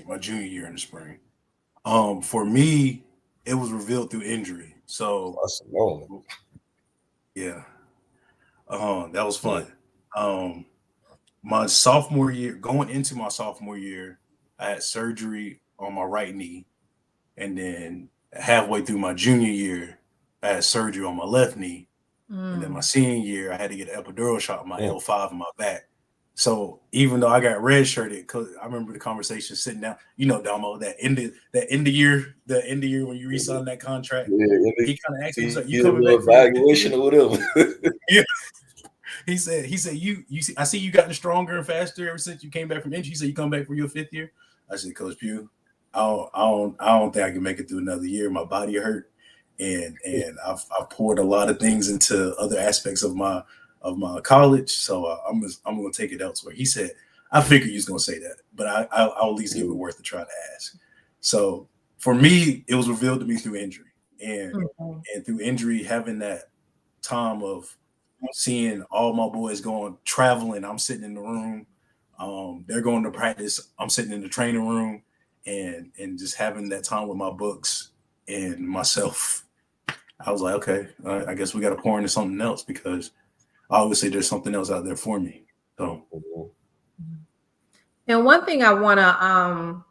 my junior year in the spring. For me, it was revealed through injury. So Barcelona. That was fun. My sophomore year, going into my sophomore year, I had surgery on my right knee, and then halfway through my junior year, I had surgery on my left knee. And then my senior year, I had to get an epidural shot in my L5 in my back. So even though I got redshirted, because I remember the conversation sitting down, Damo, that end of year when you re-signed that contract, he kind of asked me, like, "You coming back for evaluation or whatever?" Yeah. He said, you see, I see you gotten stronger and faster ever since you came back from injury. He said, you come back for your 5th year. I said, Coach Pugh, I don't think I can make it through another year. My body hurt, and I've poured a lot of things into other aspects of my college. So I'm gonna take it elsewhere. He said, I figured you was gonna say that, but I'll at least give it worth a try to ask. So for me, it was revealed to me through injury, and through injury, having that time of seeing all my boys going traveling. I'm sitting in the room. They're going to practice. I'm sitting in the training room, and just having that time with my books and myself. I was like, okay, I guess we got to pour into something else, because obviously there's something else out there for me. So, and one thing I want to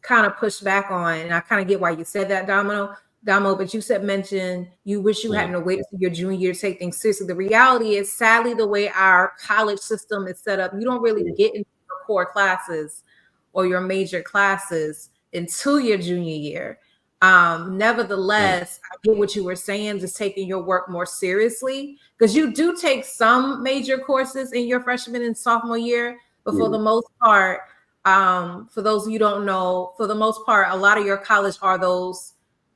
kind of push back on, and I kind of get why you said that, Damo, but you mentioned you wish you hadn't waited to your junior year to take things seriously. The reality is, sadly, the way our college system is set up, you don't really get into your core classes or your major classes until your junior year. Nevertheless, I get what you were saying, just taking your work more seriously, because you do take some major courses in your freshman and sophomore year, but for the most part, for those of you who don't know, for the most part, a lot of your college are those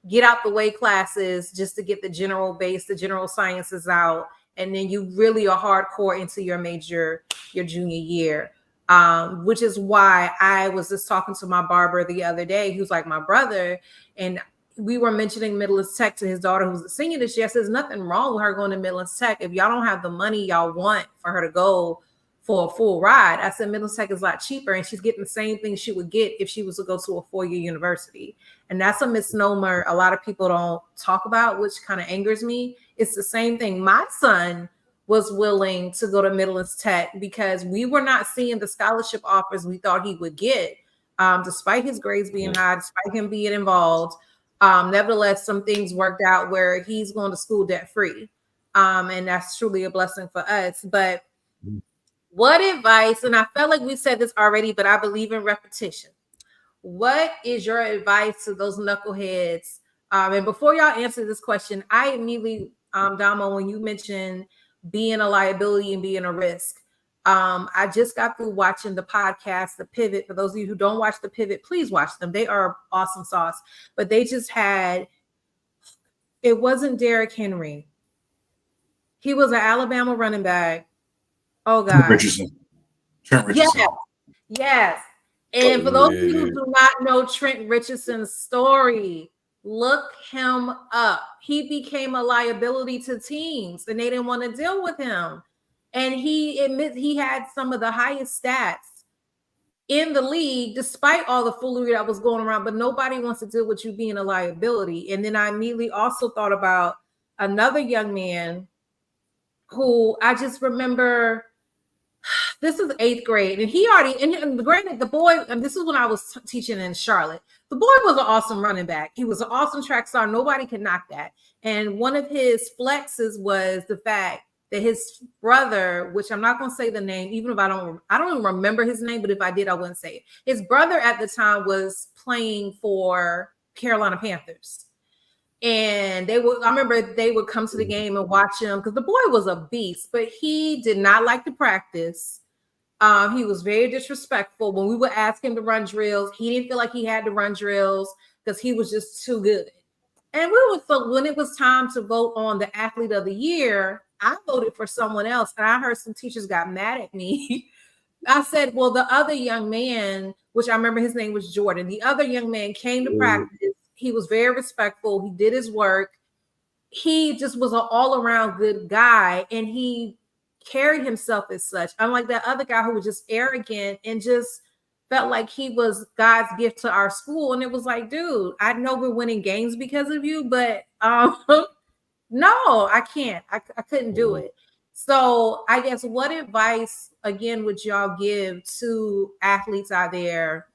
get out the way classes just to get the general base, the general sciences out, and then you really are hardcore into your major your junior year. Which is why I was just talking to my barber the other day, who's like my brother, and we were mentioning Midlands Tech to his daughter, who's a senior this year. I said, there's nothing wrong with her going to Midlands Tech. If y'all don't have the money y'all want for her to go for a full ride, I said Midlands Tech is a lot cheaper, and she's getting the same thing she would get if she was to go to a 4-year university. And that's a misnomer a lot of people don't talk about, which kind of angers me. It's the same thing. My son was willing to go to Midlands Tech because we were not seeing the scholarship offers we thought he would get, despite his grades being high, despite him being involved. Nevertheless, some things worked out where he's going to school debt free. And that's truly a blessing for us. But what advice, and I felt like we said this already, but I believe in repetition. What is your advice to those knuckleheads? And before y'all answer this question, I immediately, Damo, when you mentioned being a liability and being a risk, I just got through watching the podcast, The Pivot. For those of you who don't watch The Pivot, please watch them. They are awesome sauce. But they just had, it wasn't Derrick Henry. He was an Alabama running back. Oh, God. Trent Richardson. Yes. And for those of you who do not know Trent Richardson's story, look him up. He became a liability to teams, and they didn't want to deal with him. And he admits he had some of the highest stats in the league, despite all the foolery that was going around, but nobody wants to deal with you being a liability. And then I immediately also thought about another young man who I just remember, this is 8th grade, and he already, and granted, the boy, and this is when I was teaching in Charlotte, the boy was an awesome running back. He was an awesome track star. Nobody could knock that. And one of his flexes was the fact that his brother, which I'm not going to say the name, even if I don't even remember his name, but if I did, I wouldn't say it. His brother at the time was playing for Carolina Panthers. And I remember they would come to the game and watch him because the boy was a beast, but he did not like to practice. He was very disrespectful. When we would ask him to run drills, he didn't feel like he had to run drills because he was just too good. And when it was time to vote on the athlete of the year, I voted for someone else. And I heard some teachers got mad at me. I said, well, the other young man, which I remember his name was Jordan, the other young man came to practice. He was very respectful. He did his work. He just was an all-around good guy, and he carried himself as such. Unlike that other guy who was just arrogant and just felt like he was God's gift to our school. And it was like, dude, I know we're winning games because of you, but no, I can't. I couldn't do it. So I guess what advice, again, would y'all give to athletes out there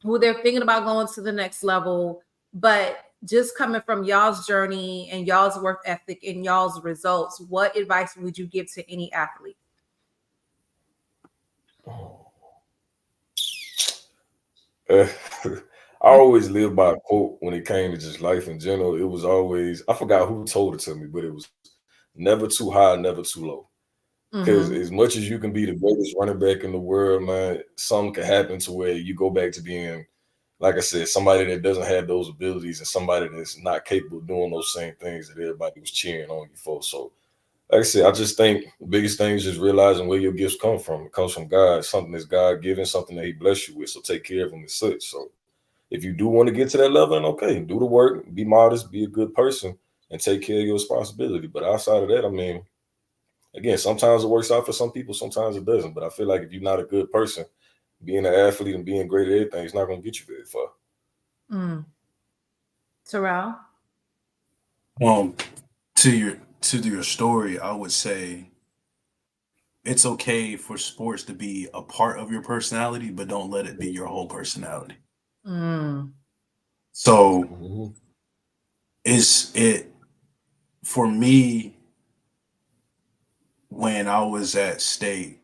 who they're thinking about going to the next level, but just coming from y'all's journey and y'all's work ethic and y'all's results, what advice would you give to any athlete? I always lived by a quote when it came to just life in general. It was always, I forgot who told it to me, but it was never too high, never too low. Because as much as you can be the greatest running back in the world, man, something can happen to where you go back to being, like I said, somebody that doesn't have those abilities and somebody that's not capable of doing those same things that everybody was cheering on you for. So, like I said, I just think the biggest thing is just realizing where your gifts come from. It comes from God, something that's God given, something that He blessed you with. So take care of them as such. So if you do want to get to that level, and okay, do the work, be modest, be a good person, and take care of your responsibility. But outside of that, I mean, again, sometimes it works out for some people, sometimes it doesn't. But I feel like if you're not a good person, being an athlete and being great at everything is not going to get you very far. Terrell? To your story, I would say it's okay for sports to be a part of your personality, but don't let it be your whole personality. So is it for me when I was at state,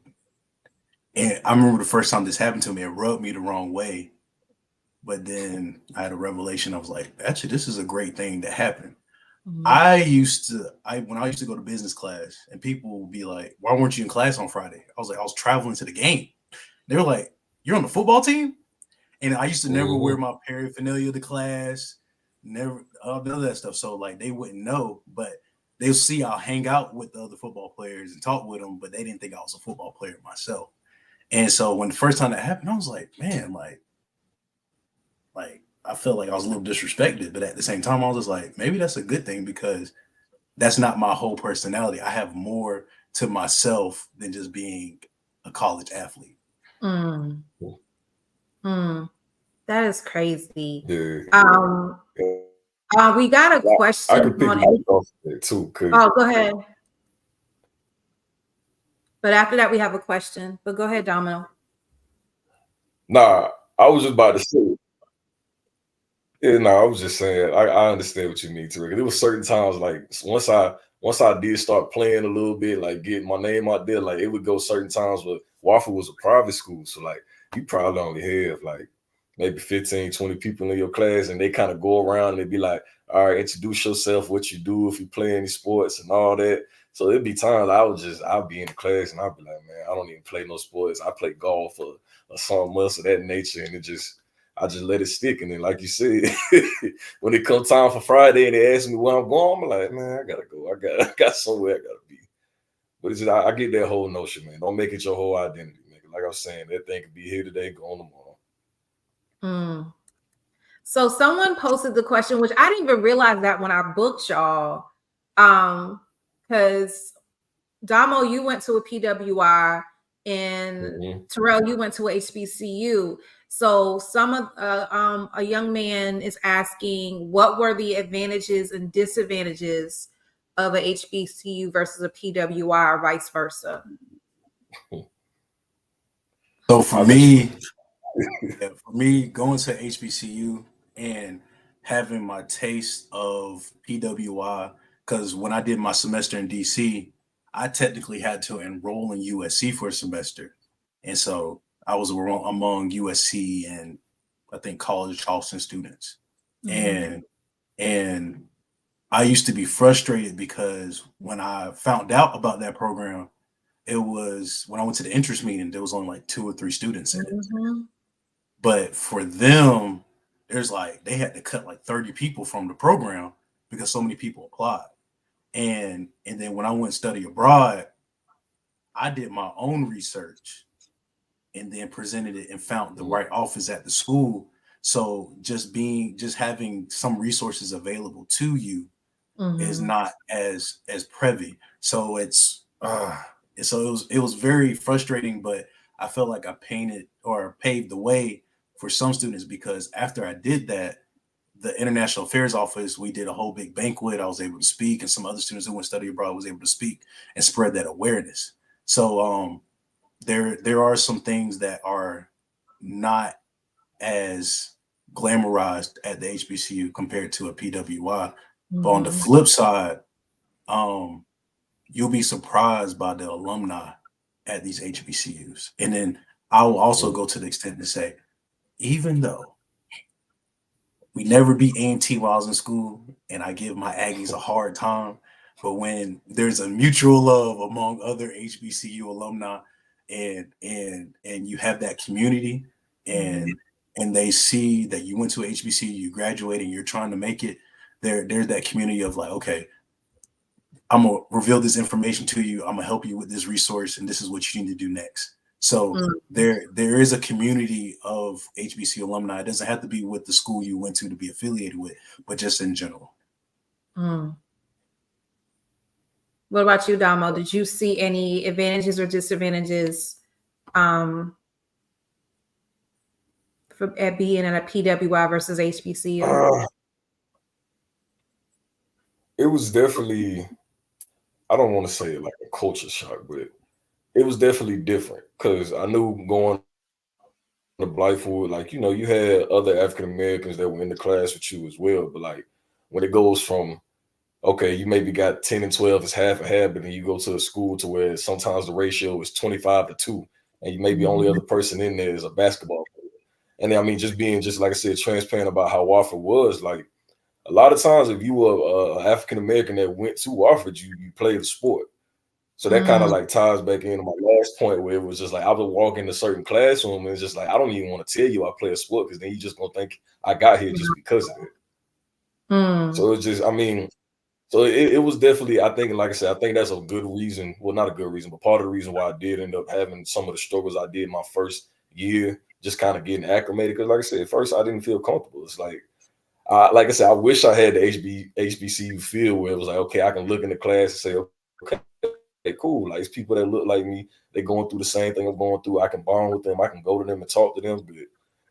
and I remember the first time this happened to me, it rubbed me the wrong way. But then I had a revelation. I was like, actually, this is a great thing that happened. When I used to go to business class, and people would be like, why weren't you in class on Friday? I was like, I was traveling to the game. They were like, you're on the football team? And I used to never wear my paraphernalia to class, never none of that stuff. So like they wouldn't know, but they'll see I'll hang out with the other football players and talk with them, but they didn't think I was a football player myself. And so when the first time that happened, I was like, man, like I felt like I was a little disrespected, but at the same time, I was just like, maybe that's a good thing because that's not my whole personality. I have more to myself than just being a college athlete. That is crazy. Yeah. We got a question. I could pick off there too. Oh, go ahead. But after that, we have a question. But go ahead, Domino. Nah, I was just about to say. Yeah, no, I was just saying. I understand what you mean, Terrell. There was certain times, like once I did start playing a little bit, like getting my name out there, like it would go certain times. But Wofford was a private school, so like you probably only have like maybe 15, 20 people in your class, and they kind of go around and they be like, all right, introduce yourself, what you do, if you play any sports and all that. So it'd be times I'll be in the class and I'll be like, man, I don't even play no sports. I play golf or something else of that nature. And I just let it stick. And then like you said, when it comes time for Friday and they ask me where I'm going, I'm like, man, I gotta go. I got somewhere I gotta be. But it's just, I get that whole notion, man. Don't make it your whole identity, man. Like I was saying, that thing could be here today, gone tomorrow. So someone posted the question, which I didn't even realize that when I booked y'all. Because Damo, you went to a PWI and Terrell, you went to a HBCU. So a young man is asking, what were the advantages and disadvantages of a HBCU versus a PWI or vice versa? So for me, going to HBCU and having my taste of PWI, because when I did my semester in DC, I technically had to enroll in USC for a semester. And so I was among USC and I think College Charleston students. And I used to be frustrated because when I found out about that program, it was when I went to the interest meeting, there was only like 2 or 3 students in it. But for them, there's like they had to cut like 30 people from the program because so many people applied. And then when I went to study abroad, I did my own research and then presented it and found the right office at the school. So just having some resources available to you is not as prevy. So it was very frustrating, but I felt like I paved the way for some students because after I did that, the International Affairs Office, we did a whole big banquet. I was able to speak, and some other students who went to study abroad was able to speak and spread that awareness. So there are some things that are not as glamorized at the HBCU compared to a PWI. But on the flip side, you'll be surprised by the alumni at these HBCUs. And then I will also go to the extent to say, even though we never beat A&T while I was in school, and I give my Aggies a hard time, but when there's a mutual love among other HBCU alumni, and you have that community, and they see that you went to a HBCU, you graduated, and you're trying to make it, there's that community of like, okay, I'm gonna reveal this information to you. I'm gonna help you with this resource, and this is what you need to do next. So there is a community of HBC alumni. It doesn't have to be with the school you went to be affiliated with, but just in general. What about you, Damo? Did you see any advantages or disadvantages at being in a PWI versus HBCU? It was definitely, I don't want to say like a culture shock, but it was definitely different because I knew going to Blythewood, like, you know, you had other African Americans that were in the class with you as well. But like when it goes from, okay, you maybe got 10 and 12 is half and half, but then you go to a school to where sometimes the ratio is 25-2, and you maybe only other person in there is a basketball player. And then, I mean, just being, just like I said, transparent about how Wofford was, like a lot of times if you were an African American that went to Wofford, you played the sport. So that kind of like ties back into my last point where it was just like I would walk into certain classroom and it's just like I don't even want to tell you I play a sport because then you just gonna think I got here just because of it. So it's just, I mean, so it was definitely, I think, like I said, I think that's a good reason. Well, not a good reason, but part of the reason why I did end up having some of the struggles I did my first year, just kind of getting acclimated. Because like I said, at first I didn't feel comfortable. It's like I said, I wish I had the HBCU feel where it was like, okay, I can look in the class and say, okay, cool. Like it's people that look like me. They're going through the same thing I'm going through. I can bond with them. I can go to them and talk to them. But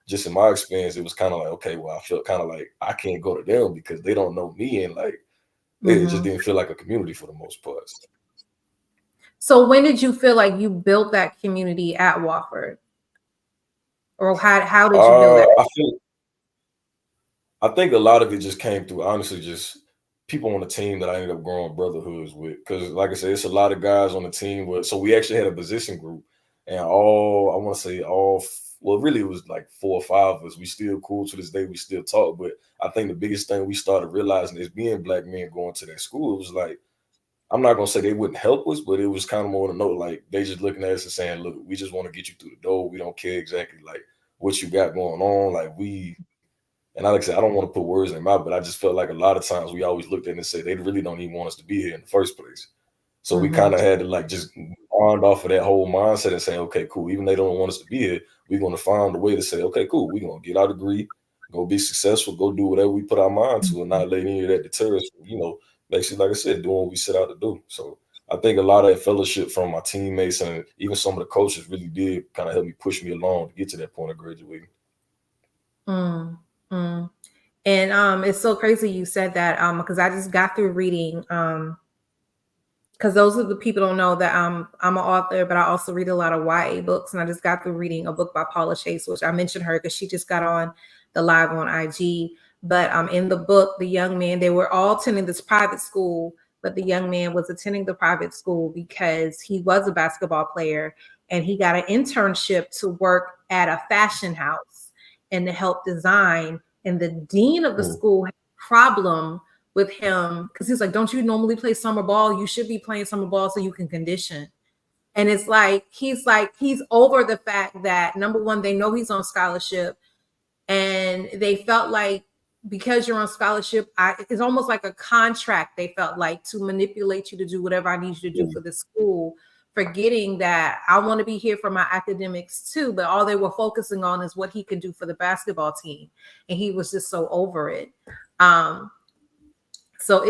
just in my experience, it was kind of like, okay, well, I felt kind of like I can't go to them because they don't know me. And like, it just didn't feel like a community for the most part. So when did you feel like you built that community at Wofford? Or how did you build that? I think a lot of it just came through, honestly, just people on the team that I ended up growing brotherhoods with. Because, like I said, it's a lot of guys on the team. So we actually had a position group, and well, really, it was like 4 or 5 of us. We still cool to this day. We still talk. But I think the biggest thing we started realizing is being Black men going to that school, it was like, I'm not gonna say they wouldn't help us, but it was kind of more to know like they just looking at us and saying, "Look, we just want to get you through the door. We don't care exactly like what you got going on. Like we." And like I said, I don't want to put words in their mouth, but I just felt like a lot of times we always looked at it and said they really don't even want us to be here in the first place. So we kind of had to like just bond off of that whole mindset and say, okay, cool. Even they don't want us to be here, we're going to find a way to say, okay, cool. We're going to get our degree, go be successful, go do whatever we put our mind to, and not let any of that deter us. You know, basically, like I said, doing what we set out to do. So I think a lot of that fellowship from my teammates and even some of the coaches really did kind of help me push me along to get to that point of graduating. And it's so crazy you said that because I just got through reading because those are the people don't know that I'm an author, but I also read a lot of YA books, and I just got through reading a book by Paula Chase, which I mentioned her because she just got on the live on IG. But in the book, the young man, they were all attending this private school, but the young man was attending the private school because he was a basketball player and he got an internship to work at a fashion house and to help design. And the dean of the school had a problem with him because he's like, don't you normally play summer ball? You should be playing summer ball so you can condition. And it's like he's over the fact that, number one, they know he's on scholarship, and they felt like because you're on scholarship, it's almost like a contract. They felt like to manipulate you to do whatever I need you to do for the school, forgetting that I want to be here for my academics too. But all they were focusing on is what he could do for the basketball team, and he was just so over it. So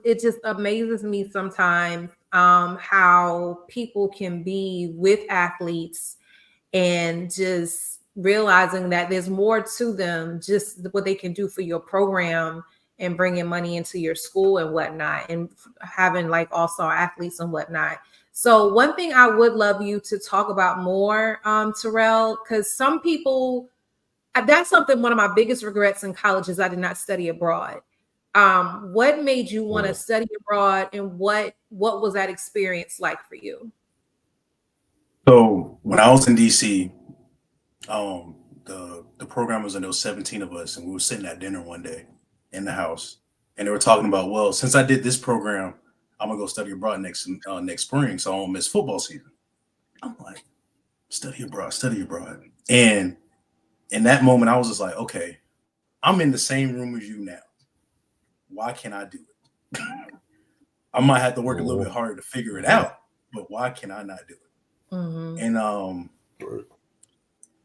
it just amazes me sometimes how people can be with athletes and just realizing that there's more to them, just what they can do for your program and bringing money into your school and whatnot, and having like all-star athletes and whatnot. So one thing I would love you to talk about more, Terrell, because some people, that's something, one of my biggest regrets in college is I did not study abroad. What made you want to study abroad, and what was that experience like for you? So when I was in DC, the program was, and there was 17 of us, and we were sitting at dinner one day in the house, and they were talking about, well, since I did this program, I'm gonna go study abroad next spring, so I won't miss football season. I'm like, study abroad. And in that moment, I was just like, okay, I'm in the same room as you now. Why can't I do it? I might have to work a little bit harder to figure it out, but why can I not do it? And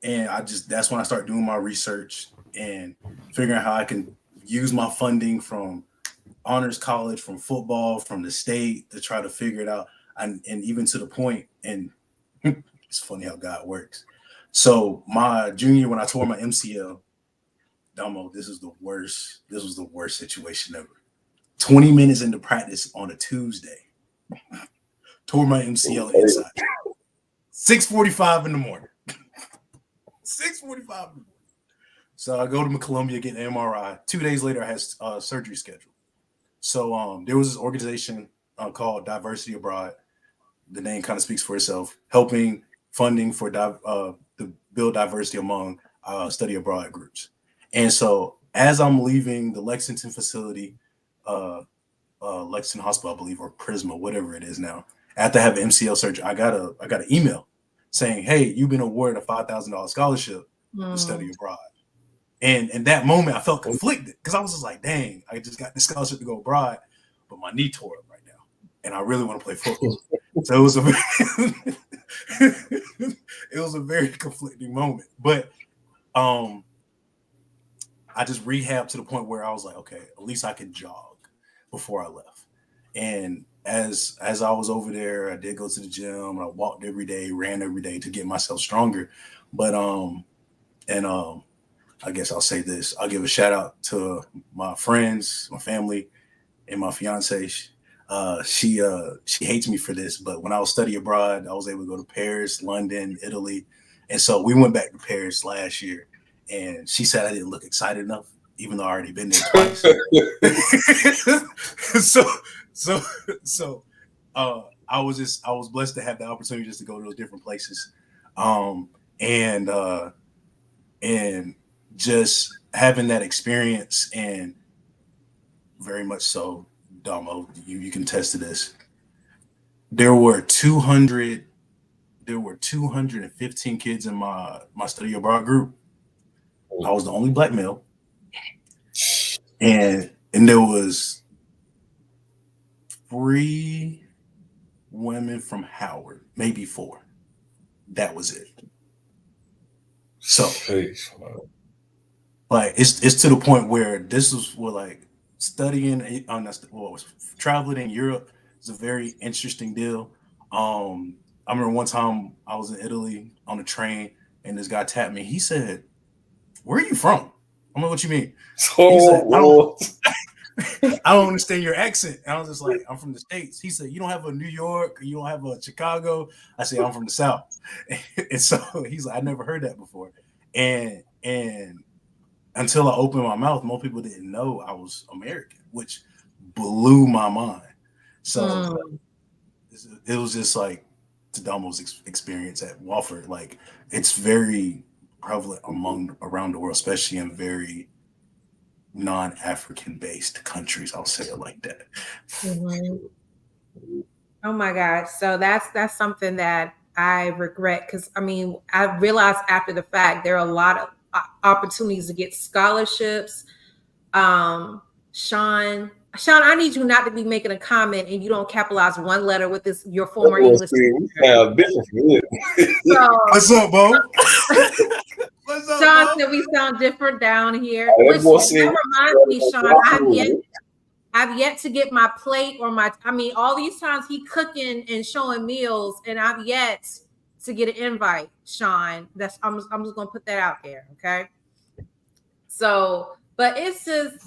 And that's when I started doing my research and figuring out how I can use my funding from honors college, from football, from the state to try to figure it out. And even to the point, and it's funny how God works. So my junior year, when I tore my MCL, Domo, this was the worst situation ever. 20 minutes into practice on a Tuesday, tore my MCL inside. 6:45 in the morning. 6:45. So I go to Columbia, get an MRI. 2 days later, I had surgery scheduled. So there was this organization called Diversity Abroad. The name kind of speaks for itself, helping funding for to build diversity among study abroad groups. And so as I'm leaving the Lexington facility, Lexington Hospital, I believe, or Prisma, whatever it is now, after I have MCL surgery, I got an email saying, "Hey, you've been awarded a $5,000 scholarship to study abroad." And in that moment, I felt conflicted because I was just like, "Dang, I just got the scholarship to go abroad, but my knee tore up right now, and I really want to play football." So it was a very conflicting moment. But I just rehabbed to the point where I was like, okay, at least I could jog before I left. And as I was over there, I did go to the gym. I walked every day, ran every day to get myself stronger. But I guess I'll say this. I'll give a shout out to my friends, my family, and my fiance. She hates me for this, but when I was studying abroad, I was able to go to Paris, London, Italy. And so we went back to Paris last year, and she said I didn't look excited enough, even though I already been there twice. So I was blessed to have the opportunity just to go to those different places. And just having that experience, and very much so, Damo, you can attest to this. There were 215 kids in my study abroad group. I was the only black male, and there was 3 women from Howard, maybe 4. That was it. So, like, it's to the point where this was where, like, studying traveling in Europe is a very interesting deal. I remember one time I was in Italy on a train, and this guy tapped me. He said, "Where are you from?" I'm like, "What you mean?" He said, I don't understand your accent. And I was just like, "I'm from the States." He said, "You don't have a New York, or you don't have a Chicago?" I said, "I'm from the South." And so he's like, "I never heard that before." And until I opened my mouth, most people didn't know I was American, which blew my mind. So it was just like Damo's experience at Wofford. Like, it's very prevalent around the world, especially in very non-African based countries. I'll say it like that. Oh my God. So that's something that I regret, because I mean, I realized after the fact there are a lot of opportunities to get scholarships. Sean, I need you not to be making a comment and you don't capitalize one letter with your former English teacher. What's up, Bo? Sean said we sound different down here. Which reminds me, Sean, I've yet to get my plate or all these times he cooking and showing meals, and I've yet to get an invite, Sean. I'm just gonna put that out there, okay? So, but this is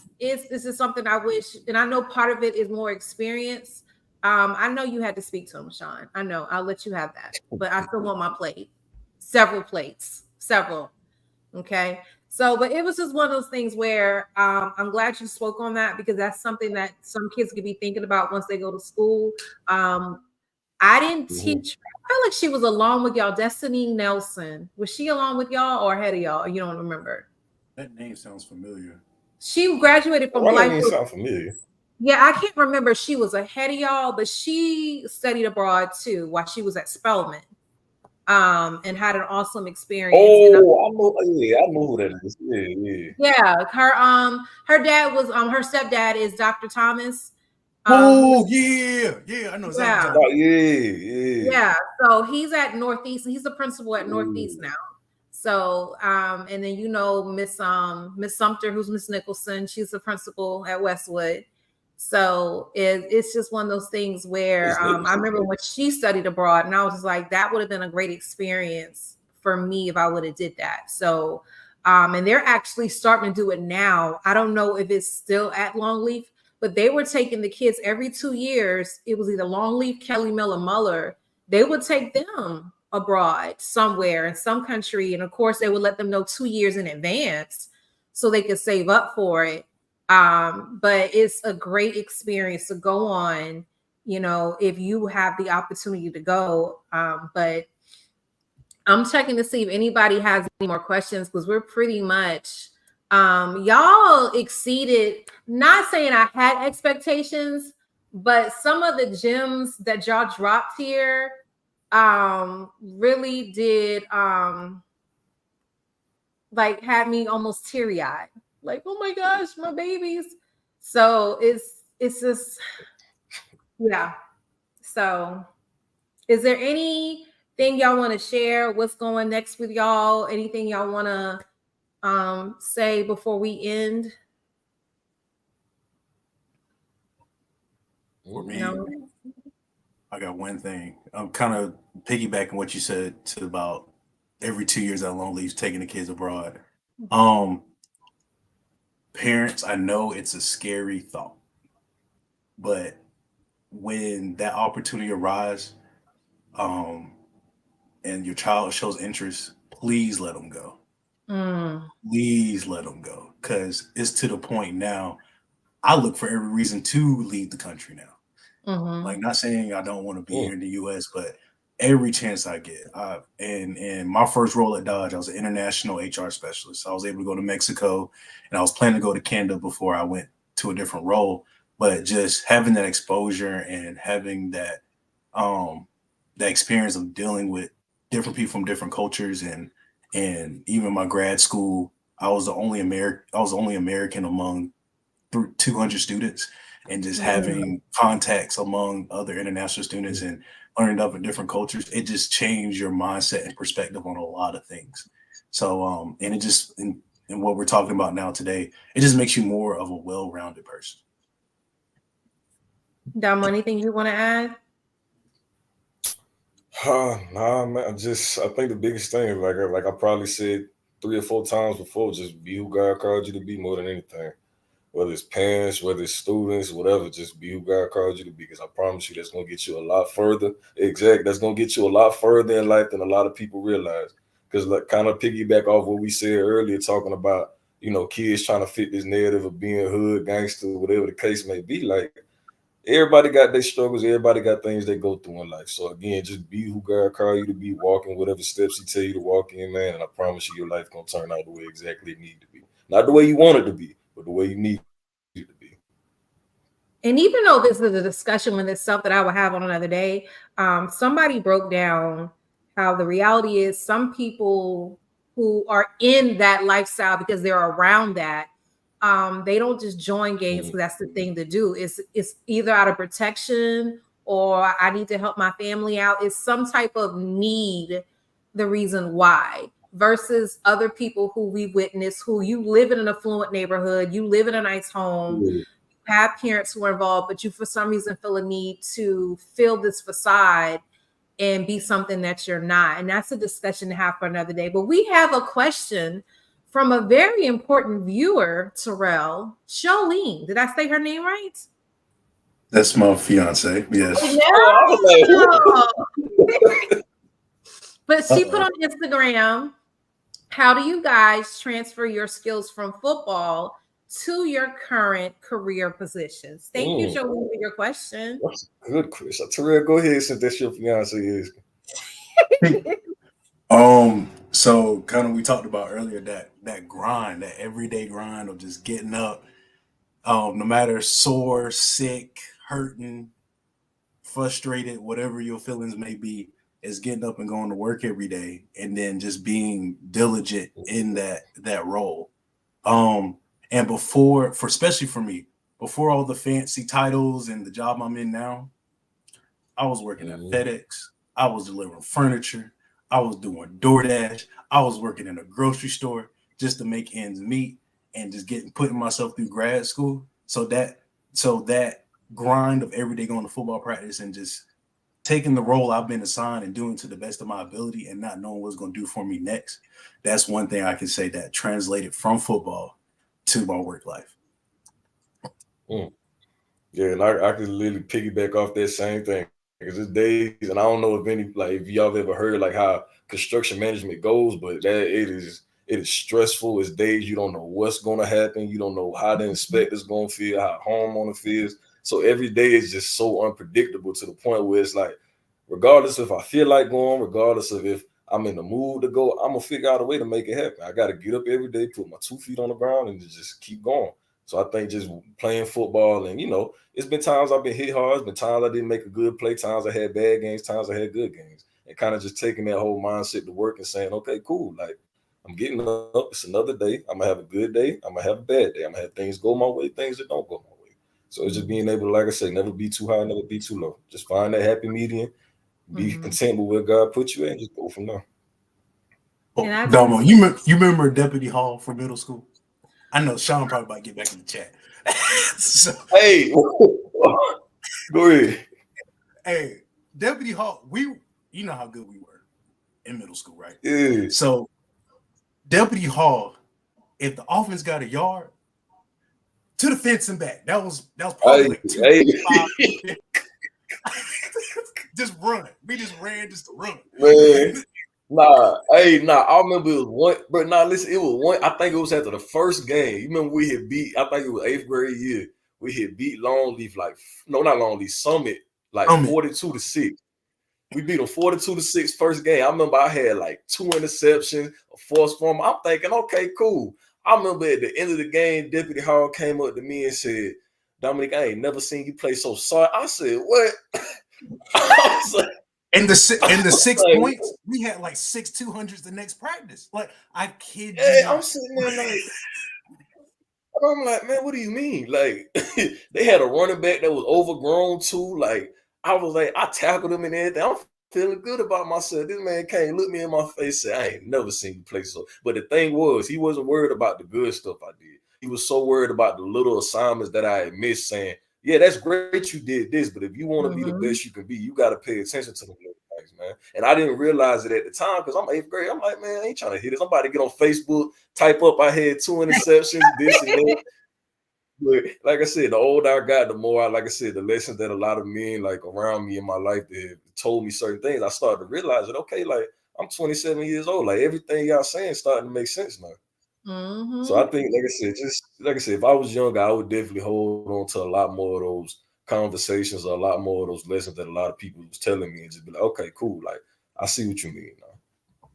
something I wish, and I know part of it is more experience. I know you had to speak to him, Sean. I know, I'll let you have that, but I still want my plate. Several plates. Okay. So, but it was just one of those things where I'm glad you spoke on that, because that's something that some kids could be thinking about once they go to school. I didn't teach. I feel like she was along with y'all. Destiny Nelson. Was she along with y'all or ahead of y'all? You don't remember? That name sounds familiar. She graduated from That name sounds familiar. Yeah, I can't remember. She was ahead of y'all, but she studied abroad too while she was at Spelman. And had an awesome experience. Oh, I know who that is. Yeah. Yeah, her dad was her stepdad is Dr. Thomas, Oh yeah, I know exactly. Yeah. Yeah. So he's at Northeast. He's the principal at Northeast now. So, and then Miss Sumter, who's Miss Nicholson, she's the principal at Westwood. So it's just one of those things where I remember when she studied abroad, and I was just like, that would have been a great experience for me if I would have did that. So, and they're actually starting to do it now. I don't know if it's still at Longleaf, but they were taking the kids every 2 years. It was either Longleaf, Kelly Miller, Muller. They would take them abroad somewhere in some country, and of course they would let them know 2 years in advance so they could save up for it. But it's a great experience to go on, if you have the opportunity to go. But I'm checking to see if anybody has any more questions, because we're pretty much y'all exceeded, not saying I had expectations, but some of the gems that y'all dropped here really did like had me almost teary-eyed, like, oh my gosh, my babies. So it's just, yeah. So is there anything y'all want to share? What's going next with y'all? Anything y'all want to say before we end? For me, no. I got one thing. I'm kind of piggybacking what you said to about every 2 years at Longleaf taking the kids abroad. Parents, I know it's a scary thought, but when that opportunity arises, and your child shows interest, please let them go. Please let them go, because it's to the point now. I look for every reason to leave the country now. Like, not saying I don't want to be here in the U.S., but every chance I get. And my first role at Dodge, I was an international HR specialist. I was able to go to Mexico, and I was planning to go to Canada before I went to a different role. But just having that exposure and having that the experience of dealing with different people from different cultures, and even my grad school, I was the only American among 200 students, and just having contacts among other international students and learning up in different cultures, it just changed your mindset and perspective on a lot of things. So, and it just, in what we're talking about now today, it just makes you more of a well-rounded person. Dom, anything you want to add? Nah, man. I think the biggest thing, like I probably said 3 or 4 times before, just be who God called you to be more than anything. Whether it's parents, whether it's students, whatever, just be who God called you to be. Because I promise you, that's gonna get you a lot further. Exactly, that's gonna get you a lot further in life than a lot of people realize. Because, like, kind of piggyback off what we said earlier, talking about kids trying to fit this narrative of being hood, gangster, whatever the case may be. Like, everybody got their struggles, everybody got things they go through in life. So again, just be who God called you to be, walking whatever steps He tell you to walk in, man. And I promise you, your life gonna turn out the way exactly it need to be, not the way you want it to be, but the way you need it to be. And even though this is a discussion with itself that I will have on another day, somebody broke down how the reality is some people who are in that lifestyle because they're around that, they don't just join gangs because that's the thing to do. It's either out of protection or I need to help my family out. It's some type of need, the reason why, versus other people who we witness, who you live in an affluent neighborhood, you live in a nice home, have parents who are involved, but you for some reason feel a need to fill this facade and be something that you're not. And that's a discussion to have for another day. But we have a question from a very important viewer, Terrell. Charlene, did I say her name right? That's my fiance. Yes. But she put on Instagram, how do you guys transfer your skills from football to your current career positions? Thank you, Jolie, for your question. That's a good question. Terrell, go ahead, since that's your fiance is. So kind of we talked about earlier that grind, that everyday grind of just getting up, no matter sore, sick, hurting, frustrated, whatever your feelings may be, is getting up and going to work every day, and then just being diligent in that role. And especially for me, before all the fancy titles and the job I'm in now, I was working at FedEx. I was delivering furniture. I was doing DoorDash. I was working in a grocery store just to make ends meet and just putting myself through grad school. So that grind of every day going to football practice and just taking the role I've been assigned and doing to the best of my ability and not knowing what's going to do for me next. That's one thing I can say that translated from football to my work life. Yeah, and I can literally piggyback off that same thing. Because it's days, and I don't know if y'all have ever heard like how construction management goes, but that it is stressful. It's days you don't know what's going to happen. You don't know how the inspector's going to feel, how homeowner feels. So every day is just so unpredictable to the point where it's like, regardless if I feel like going, regardless of if I'm in the mood to go, I'm gonna figure out a way to make it happen. I got to get up every day, put my 2 feet on the ground, and just keep going. So I think just playing football, and it's been times I've been hit hard. It's been times I didn't make a good play. Times I had bad games. Times I had good games. And kind of just taking that whole mindset to work and saying, okay, cool. Like I'm getting up. It's another day. I'm gonna have a good day. I'm gonna have a bad day. I'm gonna have things go my way, things that don't go my way. So it's just being able to, like I say, never be too high, never be too low. Just find that happy medium. Be content with where God put you in. Just go from there. Domo, you remember Deputy Hall from middle school? I know Sean probably might get back in the chat. Hey, go ahead. Hey, Deputy Hall, you know how good we were in middle school, right? Yeah. So Deputy Hall, if the offense got a yard, to the fence and back. That was probably like 2 just run. We just ran just to run. Man. Nah. I remember it was one, but listen, it was one. I think it was after the first game. You remember we had beat, I think it was 8th grade year. We had beat Longleaf, not Longleaf, Summit, 42-6. We beat them 42-6 first game. I remember I had like 2 interceptions, a forced fumble. I'm thinking, okay, cool. I remember at the end of the game, Deputy Hall came up to me and said, Dominique, I ain't never seen you play so sorry. I said, what? I was like, and the 6 points, we had like 6 200s the next practice. Like, I kid you not. I'm sitting there like, I'm like, man, what do you mean? Like, they had a running back that was overgrown too. Like, I was like, I tackled him and everything. I'm feeling good about myself. This man came, look me in my face, and say, I ain't never seen you play so. But the thing was, he wasn't worried about the good stuff I did. He was so worried about the little assignments that I had missed, saying, yeah, that's great you did this, but if you want to be the best you can be, you got to pay attention to them little things, man. And I didn't realize it at the time because I'm 8th grade. I'm like, man, I ain't trying to hit this. I'm about to get on Facebook, type up, I had 2 interceptions, this and that. But like I said, the older I got, the more the lessons that a lot of men like around me in my life that told me certain things, I started to realize that, okay, like I'm 27 years old. Like everything y'all saying starting to make sense now. So I think, like I said, if I was younger, I would definitely hold on to a lot more of those conversations, or a lot more of those lessons that a lot of people was telling me, and just be like, okay, cool. Like, I see what you mean now.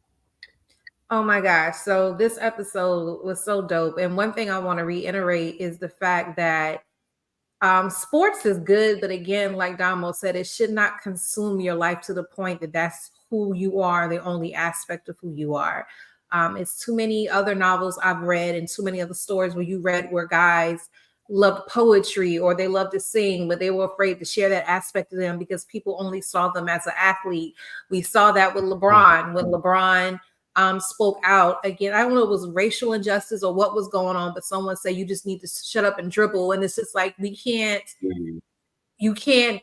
Oh my gosh. So this episode was so dope. And one thing I want to reiterate is the fact that sports is good, but again, like Damo said, it should not consume your life to the point that that's who you are, the only aspect of who you are. It's too many other novels I've read and too many other stories where you read where guys loved poetry or they loved to sing, but they were afraid to share that aspect of them because people only saw them as an athlete. We saw that with LeBron when LeBron spoke out again. I don't know if it was racial injustice or what was going on, but someone said you just need to shut up and dribble. And it's just like, we can't, you can't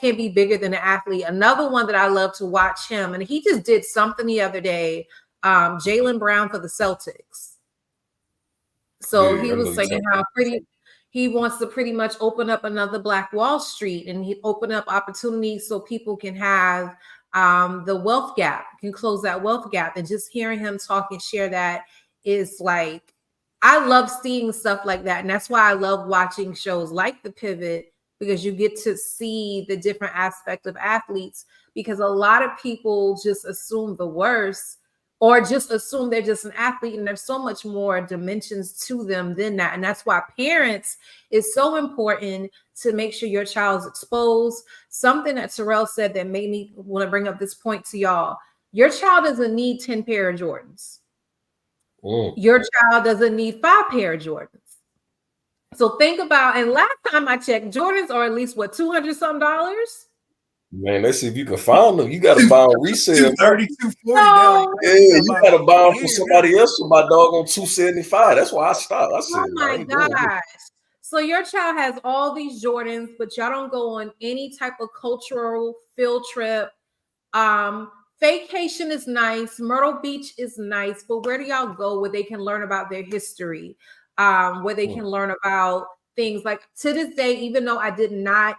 be bigger than an athlete. Another one that I love to watch him, and he just did something the other day, Jaylen Brown for the Celtics. So he was saying how he wants to pretty much open up another Black Wall Street, and he open up opportunities so people can have the wealth gap, can close that wealth gap. And just hearing him talk and share that is like, I love seeing stuff like that. And that's why I love watching shows like The Pivot, because you get to see the different aspect of athletes, because a lot of people just assume the worst or just assume they're just an athlete, and there's so much more dimensions to them than that. And that's why parents is so important to make sure your child's exposed. Something that Terrell said that made me want to bring up this point to y'all. Your child doesn't need 10 pair of Jordans. Your child doesn't need 5 pair of Jordans. So think about, and last time I checked, Jordans are at least what, $200 something? Man, let's see if you can find them. You got to buy them resale. 230, 240. No. Yeah, you got to buy them from somebody else for my dog on $275. That's why I stopped. I said, oh my gosh. So your child has all these Jordans, but y'all don't go on any type of cultural field trip. Vacation is nice. Myrtle Beach is nice, but where do y'all go where they can learn about their history? Where they can learn about things like, to this day, even though I did not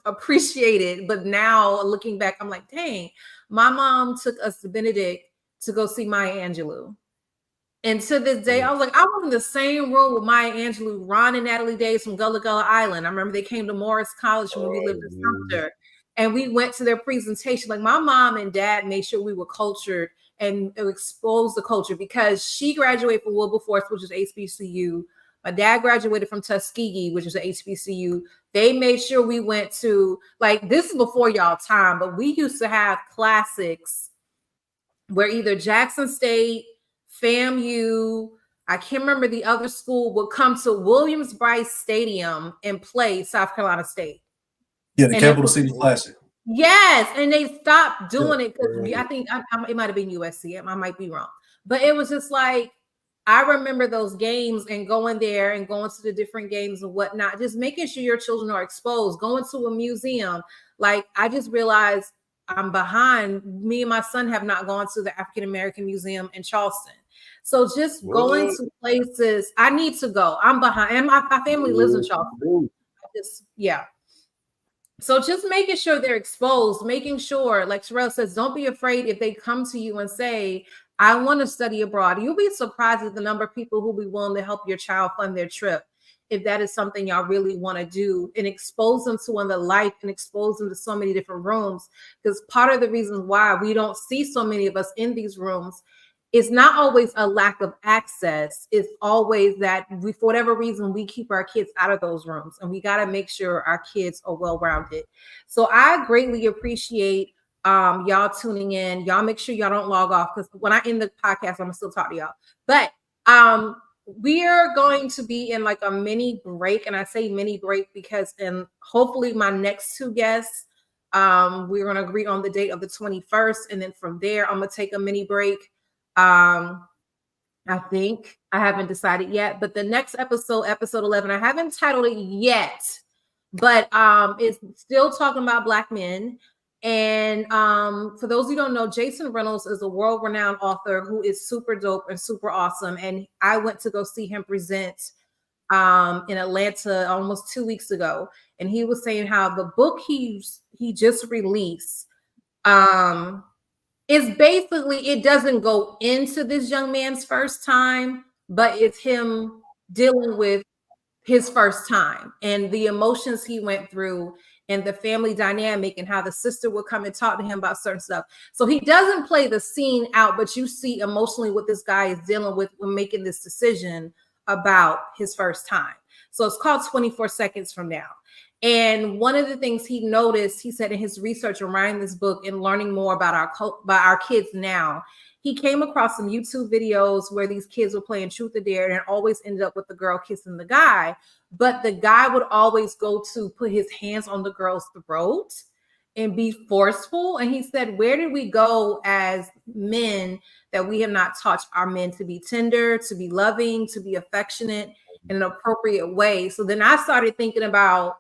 appreciate it, but now looking back, I'm like, dang, my mom took us to Benedict to go see Maya Angelou. And to this day, I was like, I was in the same room with Maya Angelou, Ron and Natalie Days from Gullah Gullah Island. I remember they came to Morris College when we lived in Sumter, and we went to their presentation. Like, my mom and dad made sure we were cultured and exposed the culture, because she graduated from Wilberforce, which is HBCU. My dad graduated from Tuskegee, which is a HBCU. They made sure we went to, like, this is before y'all time, but we used to have classics where either Jackson State, FAMU, I can't remember the other school, would come to Williams-Brice Stadium and play South Carolina State. Yeah, the Capital City Classic. Yes, and they stopped doing it because I think it might have been USC. I might be wrong. But it was just like, I remember those games and going there and going to the different games and whatnot, just making sure your children are exposed, going to a museum. Like, I just realized I'm behind. Me and my son have not gone to the African American Museum in Charleston. So just going to places, I need to go. I'm behind. And my family lives in Charleston. So just making sure they're exposed, making sure, like Terrell says, don't be afraid if they come to you and say, I want to study abroad. You'll be surprised at the number of people who will be willing to help your child fund their trip, if that is something y'all really want to do, and expose them to another life and expose them to so many different rooms. Because part of the reason why we don't see so many of us in these rooms is not always a lack of access. It's always that we, for whatever reason, we keep our kids out of those rooms, and we got to make sure our kids are well-rounded. So I greatly appreciate y'all tuning in. Y'all make sure y'all don't log off, because when I end the podcast, I'm gonna still talk to y'all. But we are going to be in like a mini break, and I say mini break because, and hopefully my next two guests, we're gonna agree on the date of the 21st, and then from there I'm gonna take a mini break. I think I haven't decided yet, but the next episode 11, I haven't titled it yet, but it's still talking about Black men. And for those who don't know, Jason Reynolds is a world-renowned author who is super dope and super awesome. And I went to go see him present in Atlanta almost 2 weeks ago. And he was saying how the book he just released is basically, it doesn't go into this young man's first time, but it's him dealing with his first time and the emotions he went through and the family dynamic and how the sister would come and talk to him about certain stuff. So he doesn't play the scene out, but you see emotionally what this guy is dealing with when making this decision about his first time. So it's called 24 Seconds From Now. And one of the things he noticed, he said in his research and writing this book and learning more about our kids now, he came across some YouTube videos where these kids were playing truth or dare, and it always ended up with the girl kissing the guy. But the guy would always go to put his hands on the girl's throat and be forceful. And he said, where did we go as men that we have not taught our men to be tender, to be loving, to be affectionate in an appropriate way? So then I started thinking about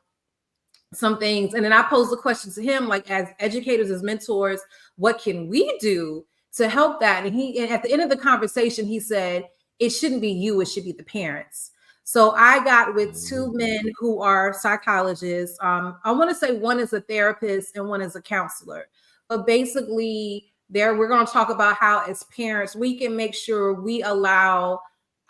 some things. And then I posed the question to him, like, as educators, as mentors, what can we do to help that? And at the end of the conversation, he said, it shouldn't be you, it should be the parents. So I got with two men who are psychologists. I want to say one is a therapist and one is a counselor. But basically, we're going to talk about how as parents, we can make sure we allow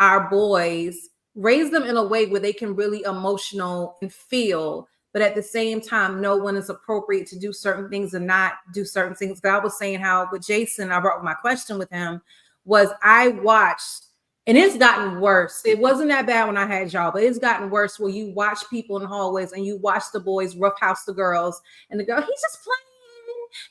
our boys, raise them in a way where they can really emotional and feel, but at the same time, know when it's appropriate to do certain things and not do certain things. But I was saying how with Jason, I brought my question with him, was I watched, and it's gotten worse. It wasn't that bad when I had y'all, but it's gotten worse where you watch people in the hallways and you watch the boys roughhouse the girls, and the girl, he's just playing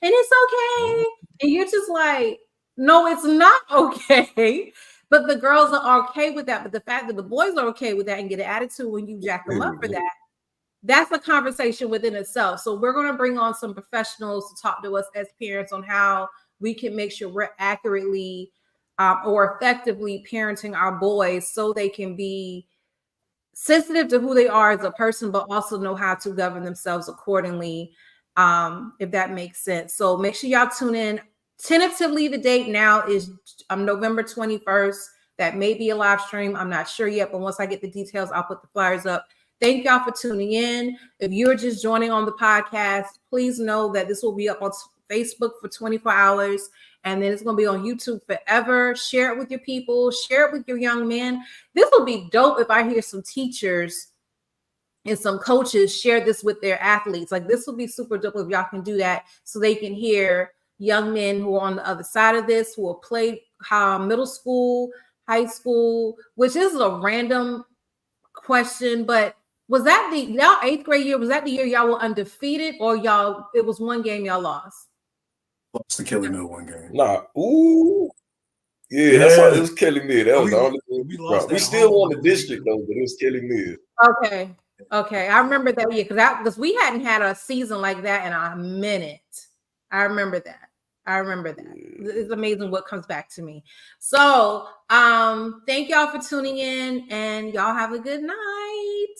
and it's okay. And you're just like, no, it's not okay. But the girls are okay with that. But the fact that the boys are okay with that and get an attitude when you jack them up for that, that's a conversation within itself. So we're going to bring on some professionals to talk to us as parents on how we can make sure we're accurately or effectively parenting our boys so they can be sensitive to who they are as a person, but also know how to govern themselves accordingly, if that makes sense. So make sure y'all tune in. Tentatively, the date now is November 21st. That may be a live stream. I'm not sure yet, but once I get the details, I'll put the flyers up. Thank y'all for tuning in. If you're just joining on the podcast, please know that this will be up on Facebook for 24 hours, and then it's going to be on YouTube forever. Share it with your people. Share it with your young men. This will be dope if I hear some teachers and some coaches share this with their athletes. Like, this will be super dope if y'all can do that so they can hear young men who are on the other side of this, who will play middle school, high school, which is a random question, but was that y'all 8th grade year? Was that the year y'all were undefeated, or y'all it was one game y'all lost? Lost to Kelly Mill one game. Nah, ooh, yeah, that's how it was. Kelly Mill. That was the only thing we lost. We still won the district though, but it was Kelly Mill. Okay, I remember that year because we hadn't had a season like that in a minute. I remember that. It's amazing what comes back to me. So, thank y'all for tuning in, and y'all have a good night.